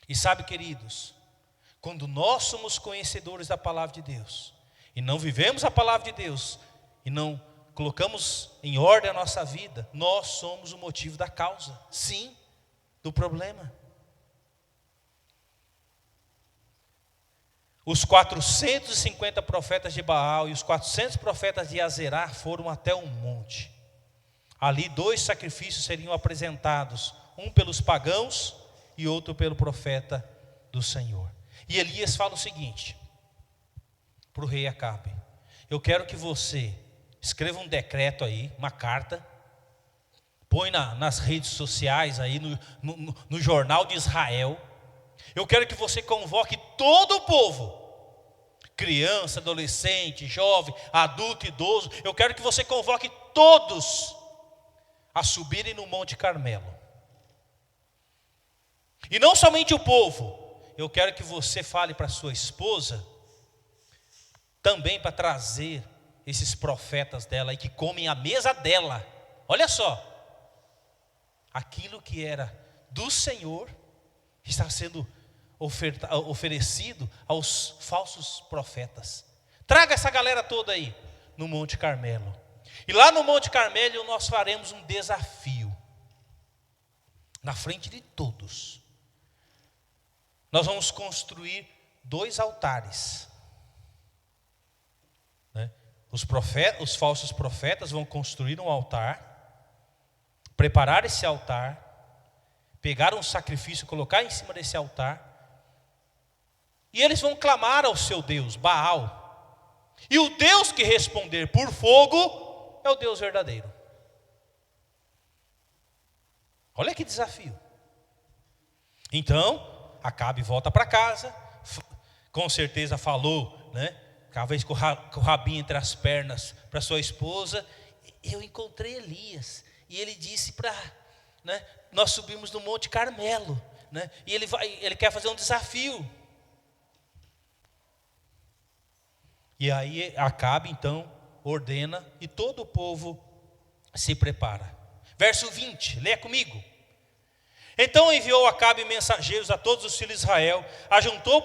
E sabe, queridos, quando nós somos conhecedores da palavra de Deus e não vivemos a palavra de Deus e não colocamos em ordem a nossa vida, nós somos o motivo da causa, sim, do problema. Os 450 profetas de Baal e os 400 profetas de Azerá foram até um monte. Ali 2 sacrifícios seriam apresentados, um pelos pagãos e outro pelo profeta do Senhor. E Elias fala o seguinte para o rei Acabe: eu quero que você escreva um decreto aí, uma carta, põe nas redes sociais aí, no jornal de Israel. Eu quero que você convoque todo o povo, criança, adolescente, jovem, adulto, idoso. Eu quero que você convoque todos a subirem no Monte Carmelo. E não somente o povo, eu quero que você fale para sua esposa, também para trazer esses profetas dela aí que comem a mesa dela. Olha só, aquilo que era do Senhor está sendo oferecido aos falsos profetas. Traga essa galera toda aí no Monte Carmelo. E lá no Monte Carmelo nós faremos um desafio. Na frente de todos. Nós vamos construir 2 altares. Né? Os falsos profetas vão construir um altar, preparar esse altar, pegar um sacrifício, colocar em cima desse altar, e eles vão clamar ao seu Deus, Baal. E o Deus que responder por fogo é o Deus verdadeiro. Olha que desafio. Então, Acabe volta para casa, com certeza falou, né? Talvez com o rabinho entre as pernas para sua esposa: eu encontrei Elias, e ele disse para, né, nós subimos no Monte Carmelo, né? E ele quer fazer um desafio. E aí Acabe então ordena e todo o povo se prepara. Verso 20, leia comigo. Então enviou Acabe mensageiros a todos os filhos de Israel, ajuntou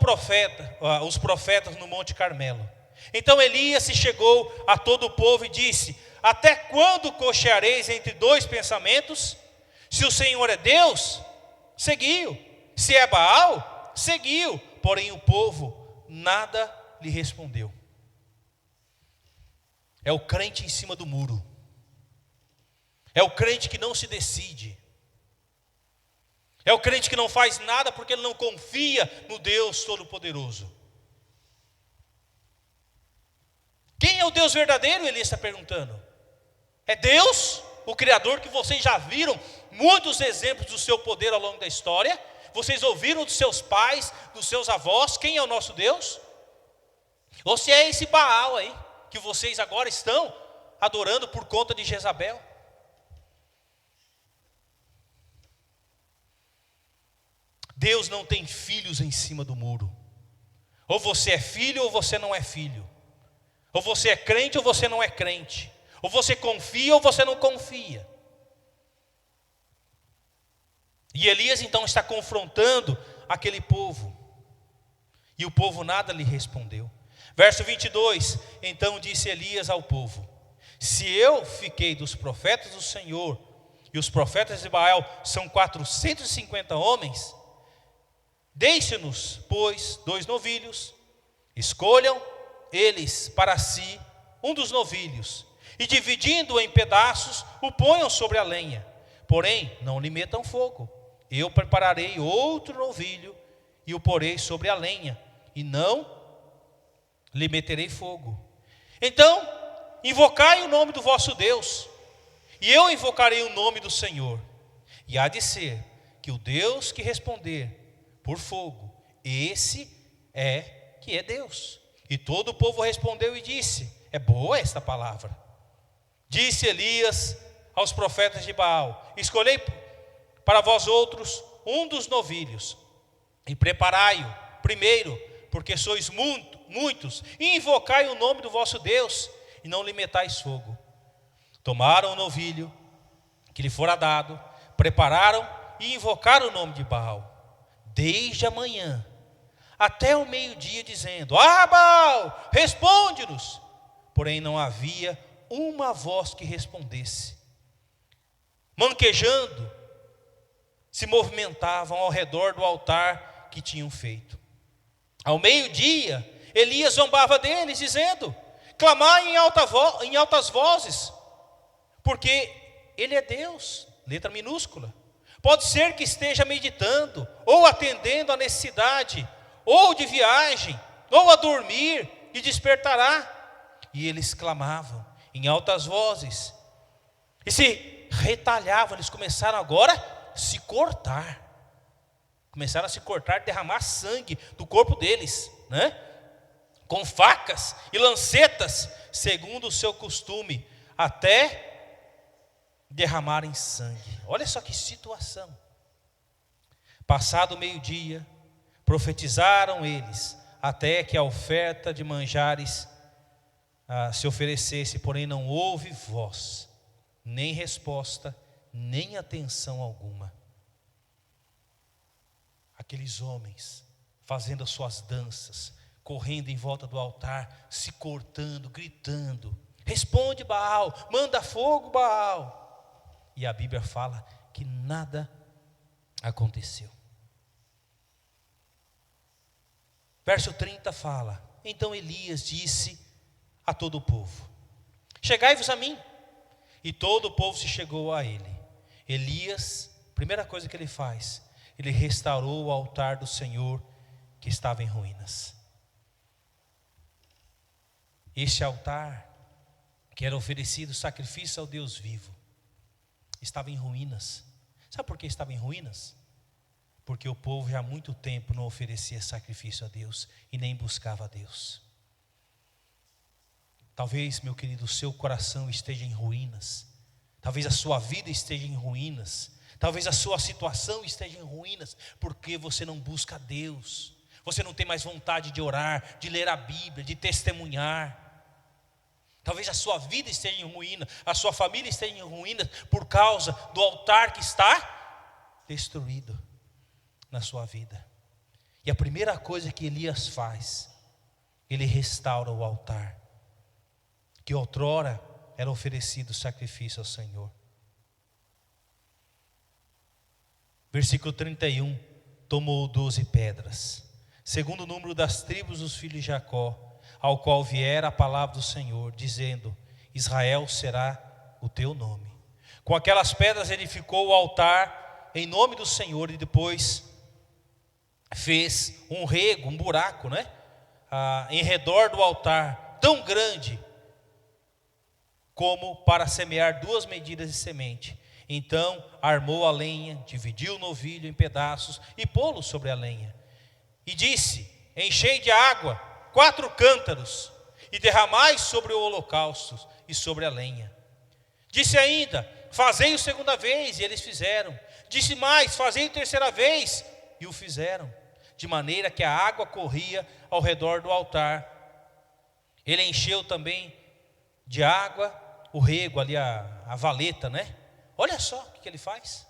os profetas no Monte Carmelo. Então Elias se chegou a todo o povo e disse: até quando cocheareis entre 2 pensamentos? Se o Senhor é Deus, seguiu; se é Baal, seguiu. Porém o povo nada lhe respondeu. É o crente em cima do muro. É o crente que não se decide. É o crente que não faz nada porque ele não confia no Deus Todo-Poderoso. Quem é o Deus verdadeiro? Ele está perguntando. É Deus, o Criador, que vocês já viram muitos exemplos do seu poder ao longo da história. Vocês ouviram dos seus pais, dos seus avós. Quem é o nosso Deus? Ou se é esse Baal aí, que vocês agora estão adorando por conta de Jezabel. Deus não tem filhos em cima do muro. Ou você é filho ou você não é filho. Ou você é crente ou você não é crente. Ou você confia ou você não confia. E Elias então está confrontando aquele povo. E o povo nada lhe respondeu. Verso 22, então disse Elias ao povo: se eu fiquei dos profetas do Senhor, e os profetas de Baal são 450 homens, deixe-nos, pois, 2 novilhos, escolham eles para si um dos novilhos, e dividindo-o em pedaços, o ponham sobre a lenha, porém não lhe metam fogo. Eu prepararei outro novilho, e o porei sobre a lenha, e não lhe meterei fogo. Então, invocai o nome do vosso Deus, e eu invocarei o nome do Senhor. E há de ser que o Deus que responder por fogo, esse é que é Deus. E todo o povo respondeu e disse: é boa esta palavra. Disse Elias aos profetas de Baal: escolhei para vós outros um dos novilhos, e preparai-o primeiro, porque sois muitos, e invocai o nome do vosso Deus, e não lhe metais fogo. Tomaram o novilho que lhe fora dado, prepararam e invocaram o nome de Baal, desde a manhã até o meio-dia, dizendo: ah, Baal, responde-nos. Porém não havia uma voz que respondesse. Manquejando, se movimentavam ao redor do altar que tinham feito. Ao meio-dia, Elias zombava deles, dizendo: clamai em altas vozes, porque ele é Deus, letra minúscula. Pode ser que esteja meditando, ou atendendo à necessidade, ou de viagem, ou a dormir, e despertará. E eles clamavam em altas vozes, e se retalhavam. Eles começaram agora a se cortar. Começaram a se cortar, derramar sangue do corpo deles, né? Com facas e lancetas, segundo o seu costume, até derramarem sangue. Olha só que situação. Passado o meio-dia, profetizaram eles, até que a oferta de manjares se oferecesse, porém não houve voz, nem resposta, nem atenção alguma. Aqueles homens fazendo as suas danças, correndo em volta do altar, se cortando, gritando: responde, Baal, manda fogo, Baal. E a Bíblia fala que nada aconteceu. Verso 30 fala: então Elias disse a todo o povo: chegai-vos a mim. E todo o povo se chegou a ele. Elias, primeira coisa que ele faz, ele restaurou o altar do Senhor que estava em ruínas. Este altar, que era oferecido sacrifício ao Deus vivo, estava em ruínas. Sabe por que estava em ruínas? Porque o povo já há muito tempo não oferecia sacrifício a Deus e nem buscava a Deus. Talvez, meu querido, o seu coração esteja em ruínas. Talvez a sua vida esteja em ruínas. Talvez a sua situação esteja em ruínas, porque você não busca a Deus. Você não tem mais vontade de orar, de ler a Bíblia, de testemunhar. Talvez a sua vida esteja em ruína, a sua família esteja em ruína por causa do altar que está destruído na sua vida. E a primeira coisa que Elias faz, ele restaura o altar, que outrora era oferecido sacrifício ao Senhor. Versículo 31, tomou 12 pedras, segundo o número das tribos dos filhos de Jacó, ao qual viera a palavra do Senhor, dizendo: Israel será o teu nome. Com aquelas pedras edificou o altar em nome do Senhor, e depois fez um rego, um buraco, em redor do altar, tão grande como para semear 2 medidas de semente. Então armou a lenha, dividiu o novilho em pedaços e pô-lo sobre a lenha. E disse: enchei de água 4 cântaros e derramai sobre o holocausto e sobre a lenha. Disse ainda: fazei-o segunda vez, e eles fizeram. Disse mais: fazei-o terceira vez, e o fizeram. De maneira que a água corria ao redor do altar Ele encheu também de água o rego ali, a valeta, né? Olha só o que ele faz.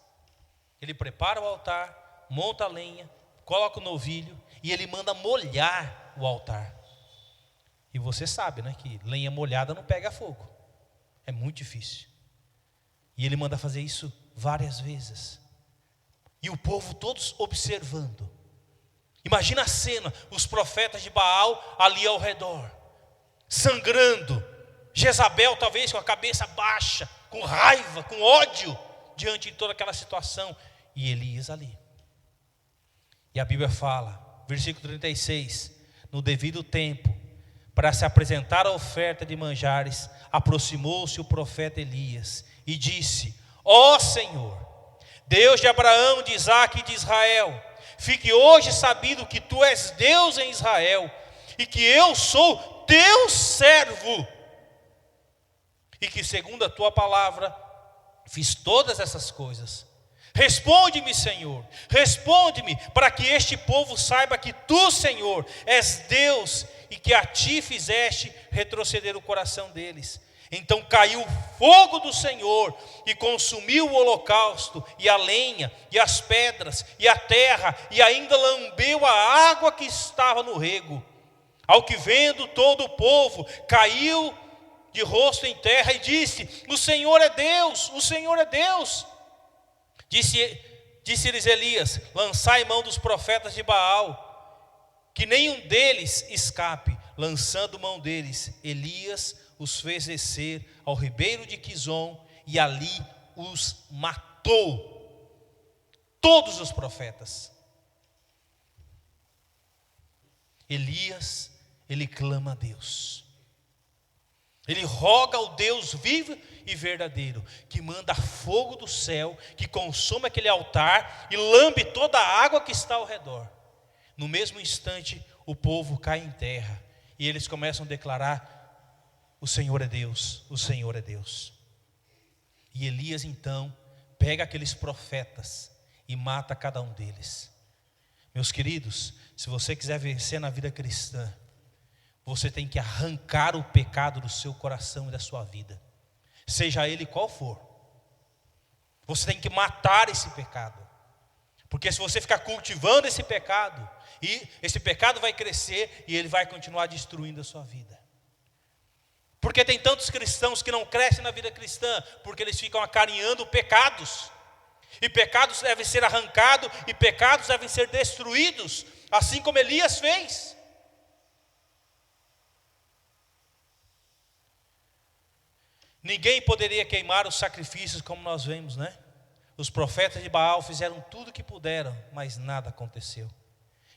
Ele prepara o altar, monta a lenha, coloca o novilho e ele manda molhar o altar. E você sabe, né, que lenha molhada não pega fogo. É muito difícil. E ele manda fazer isso várias vezes. E o povo todos observando. Imagina a cena, os profetas de Baal ali ao redor, sangrando. Jezabel talvez com a cabeça baixa, com raiva, com ódio, diante de toda aquela situação. E Elias ali. E a Bíblia fala, versículo 36, no devido tempo, para se apresentar a oferta de manjares, aproximou-se o profeta Elias e disse: ó Senhor, Deus de Abraão, de Isaque e de Israel, fique hoje sabido que tu és Deus em Israel e que eu sou teu servo e que segundo a tua palavra fiz todas essas coisas. Responde-me, Senhor, responde-me, para que este povo saiba que tu, Senhor, és Deus e que a ti fizeste retroceder o coração deles. Então caiu fogo do Senhor e consumiu o holocausto e a lenha e as pedras e a terra e ainda lambeu a água que estava no rego. Ao que vendo todo o povo, caiu de rosto em terra e disse: o Senhor é Deus, o Senhor é Deus. Disse-lhes Elias: lançai mão dos profetas de Baal, que nenhum deles escape. Lançando mão deles, Elias os fez descer ao ribeiro de Quizon e ali os matou, todos os profetas. Elias, ele clama a Deus, ele roga ao Deus vivo e verdadeiro, que manda fogo do céu, que consome aquele altar e lambe toda a água que está ao redor. No mesmo instante, o povo cai em terra e eles começam a declarar: o Senhor é Deus, o Senhor é Deus. E Elias então pega aqueles profetas e mata cada um deles. Meus queridos, se você quiser vencer na vida cristã, você tem que arrancar o pecado do seu coração e da sua vida, seja ele qual for. Você tem que matar esse pecado, porque se você ficar cultivando esse pecado, e esse pecado vai crescer e ele vai continuar destruindo a sua vida. Porque tem tantos cristãos que não crescem na vida cristã, porque eles ficam acarinhando pecados, e pecados devem ser arrancados, e pecados devem ser destruídos, assim como Elias fez. Ninguém poderia queimar os sacrifícios como nós vemos, né? Os profetas de Baal fizeram tudo o que puderam, mas nada aconteceu.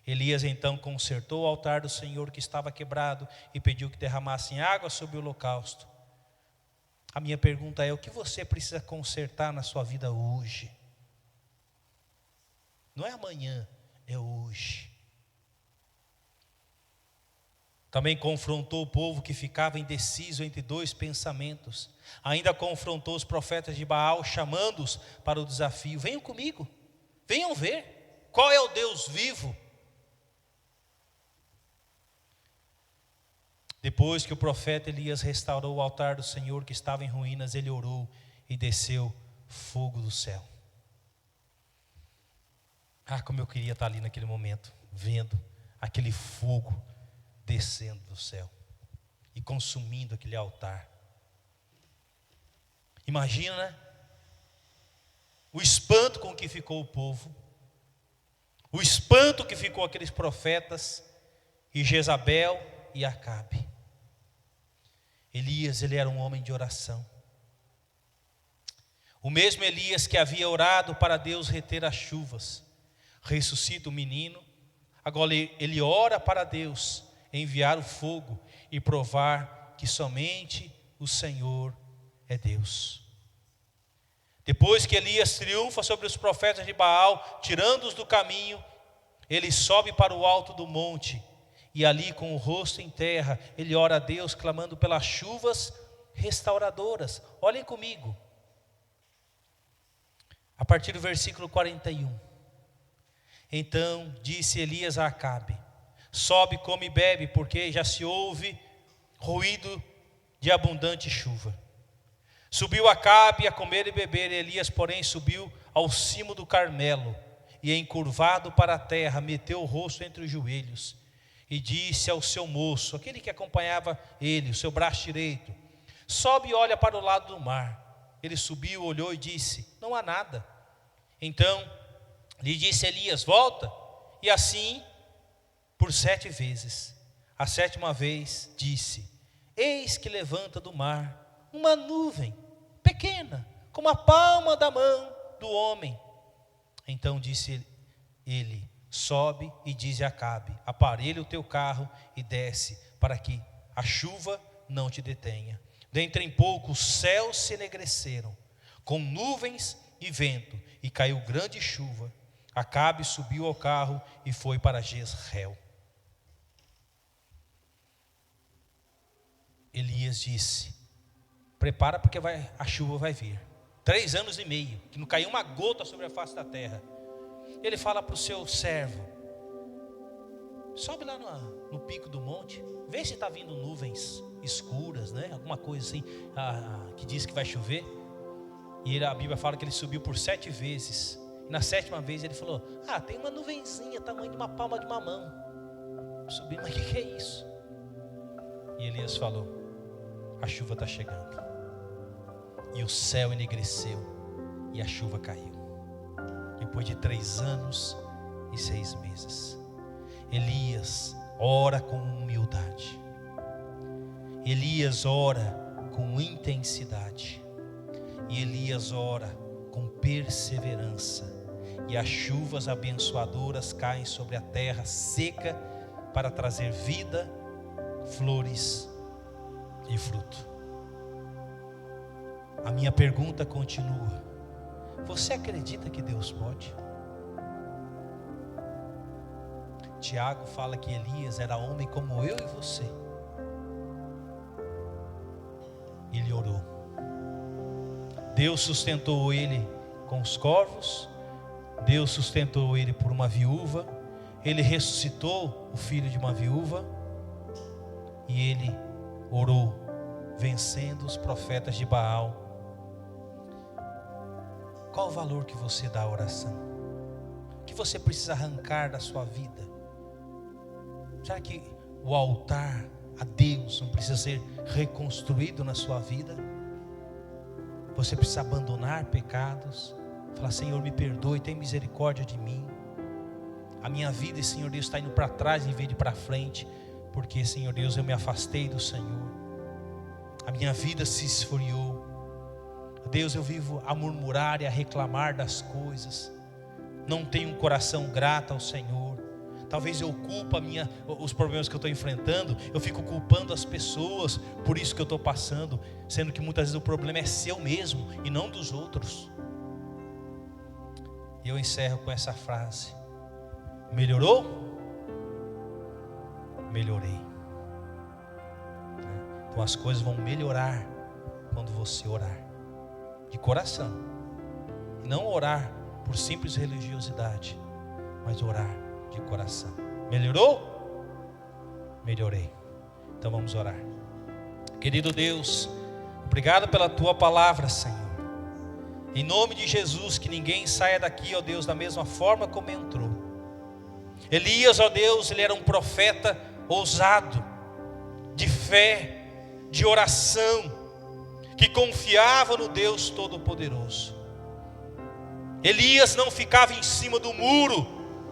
Elias então consertou o altar do Senhor que estava quebrado e pediu que derramassem água sobre o holocausto. A minha pergunta é: o que você precisa consertar na sua vida hoje? Não é amanhã, é hoje. Também confrontou o povo que ficava indeciso entre dois pensamentos. Ainda confrontou os profetas de Baal, chamando-os para o desafio: venham comigo, venham ver qual é o Deus vivo. Depois que o profeta Elias restaurou o altar do Senhor que estava em ruínas, ele orou e desceu fogo do céu. Ah, como eu queria estar ali naquele momento, vendo aquele fogo descendo do céu e consumindo aquele altar. Imagina o espanto com que ficou o povo, o espanto que ficou aqueles profetas e Jezabel e Acabe. Elias, ele era um homem de oração. O mesmo Elias que havia orado para Deus reter as chuvas, ressuscita o menino. Agora ele ora para Deus enviar o fogo e provar que somente o Senhor é Deus. Depois que Elias triunfa sobre os profetas de Baal, tirando-os do caminho, ele sobe para o alto do monte. E ali com o rosto em terra, ele ora a Deus, clamando pelas chuvas restauradoras. Olhem comigo. A partir do versículo 41. Então disse Elias a Acabe: sobe, come e bebe, porque já se ouve ruído de abundante chuva. Subiu Acabe a comer e beber, Elias, porém, subiu ao cimo do Carmelo, e encurvado para a terra, meteu o rosto entre os joelhos, e disse ao seu moço, aquele que acompanhava ele, o seu braço direito: sobe e olha para o lado do mar. Ele subiu, olhou e disse: não há nada. Então lhe disse Elias: volta. E assim por 7 vezes. A 7ª vez disse: eis que levanta do mar uma nuvem pequena, como a palma da mão do homem. Então disse ele: sobe e dize a Acabe: aparelha o teu carro e desce, para que a chuva não te detenha. Dentre em pouco os céus se enegreceram, com nuvens e vento, e caiu grande chuva. Acabe subiu ao carro e foi para Jezreel. Elias disse: prepara, porque a chuva vai vir. 3 anos e meio, que não caiu uma gota sobre a face da terra. Ele fala para o seu servo: sobe lá no pico do monte, vê se está vindo nuvens escuras, né? Alguma coisa assim, que diz que vai chover. E a Bíblia fala que ele subiu por 7 vezes. E na 7ª vez ele falou: tem uma nuvenzinha, tamanho de uma palma de uma mão. Subi, mas o que é isso? E Elias falou: a chuva está chegando. E o céu enegreceu e a chuva caiu. Depois de 3 anos e 6 meses, Elias ora com humildade. Elias ora com intensidade. E Elias ora com perseverança. E as chuvas abençoadoras caem sobre a terra seca para trazer vida, flores e fruto. A minha pergunta continua: você acredita que Deus pode? Tiago fala que Elias era homem como eu e você. Ele orou. Deus sustentou ele com os corvos. Deus sustentou ele por uma viúva. Ele ressuscitou o filho de uma viúva. E ele orou, vencendo os profetas de Baal. Qual o valor que você dá à oração? O que você precisa arrancar da sua vida? Será que o altar a Deus não precisa ser reconstruído na sua vida? Você precisa abandonar pecados, falar: Senhor, me perdoe, tem misericórdia de mim. A minha vida, Senhor Deus, está indo para trás em vez de para frente, porque, Senhor Deus, eu me afastei do Senhor. A minha vida se esfriou. Deus, eu vivo a murmurar e a reclamar das coisas. Não tenho um coração grato ao Senhor. Talvez eu culpe os problemas que eu estou enfrentando. Eu fico culpando as pessoas por isso que eu estou passando, sendo que muitas vezes o problema é seu mesmo e não dos outros. E eu encerro com essa frase: melhorou? Melhorei. Então as coisas vão melhorar quando você orar de coração. E não orar por simples religiosidade, mas orar de coração. Melhorou? Melhorei. Então vamos orar. Querido Deus, obrigado pela tua palavra, Senhor. Em nome de Jesus, que ninguém saia daqui, ó Deus, da mesma forma como entrou. Elias, ó Deus, ele era um profeta ousado, de fé, de oração, que confiava no Deus Todo-Poderoso. Elias não ficava em cima do muro,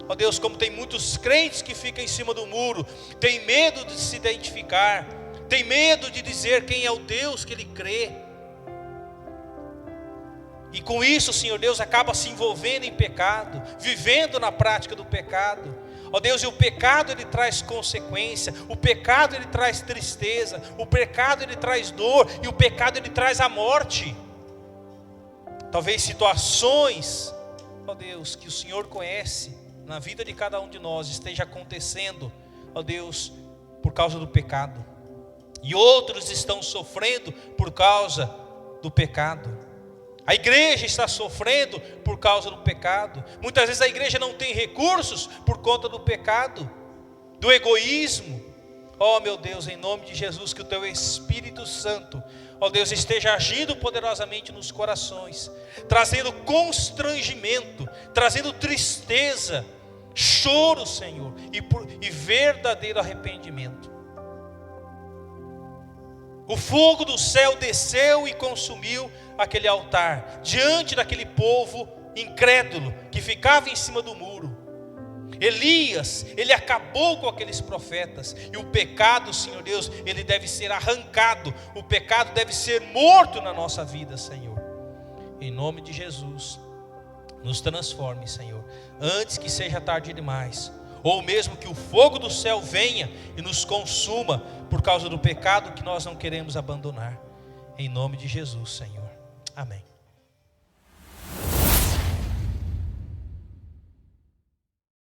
ó Deus, como tem muitos crentes que ficam em cima do muro, tem medo de se identificar, tem medo de dizer quem é o Deus que ele crê. E com isso, Senhor Deus, acaba se envolvendo em pecado, vivendo na prática do pecado. Ó Deus, e o pecado ele traz consequência, o pecado ele traz tristeza, o pecado ele traz dor, e o pecado ele traz a morte. Talvez situações, ó Deus, que o Senhor conhece na vida de cada um de nós, esteja acontecendo, ó Deus, por causa do pecado. E outros estão sofrendo por causa do pecado. A igreja está sofrendo por causa do pecado. Muitas vezes a igreja não tem recursos por conta do pecado, do egoísmo. Ó meu Deus, em nome de Jesus, que o Teu Espírito Santo, ó Deus, esteja agindo poderosamente nos corações, trazendo constrangimento, trazendo tristeza, choro, Senhor, e verdadeiro arrependimento. O fogo do céu desceu e consumiu aquele altar, diante daquele povo incrédulo, que ficava em cima do muro. Elias, ele acabou com aqueles profetas, e o pecado, Senhor Deus, ele deve ser arrancado, o pecado deve ser morto na nossa vida, Senhor. Em nome de Jesus, nos transforme, Senhor, antes que seja tarde demais, ou mesmo que o fogo do céu venha e nos consuma por causa do pecado que nós não queremos abandonar. Em nome de Jesus, Senhor. Amém.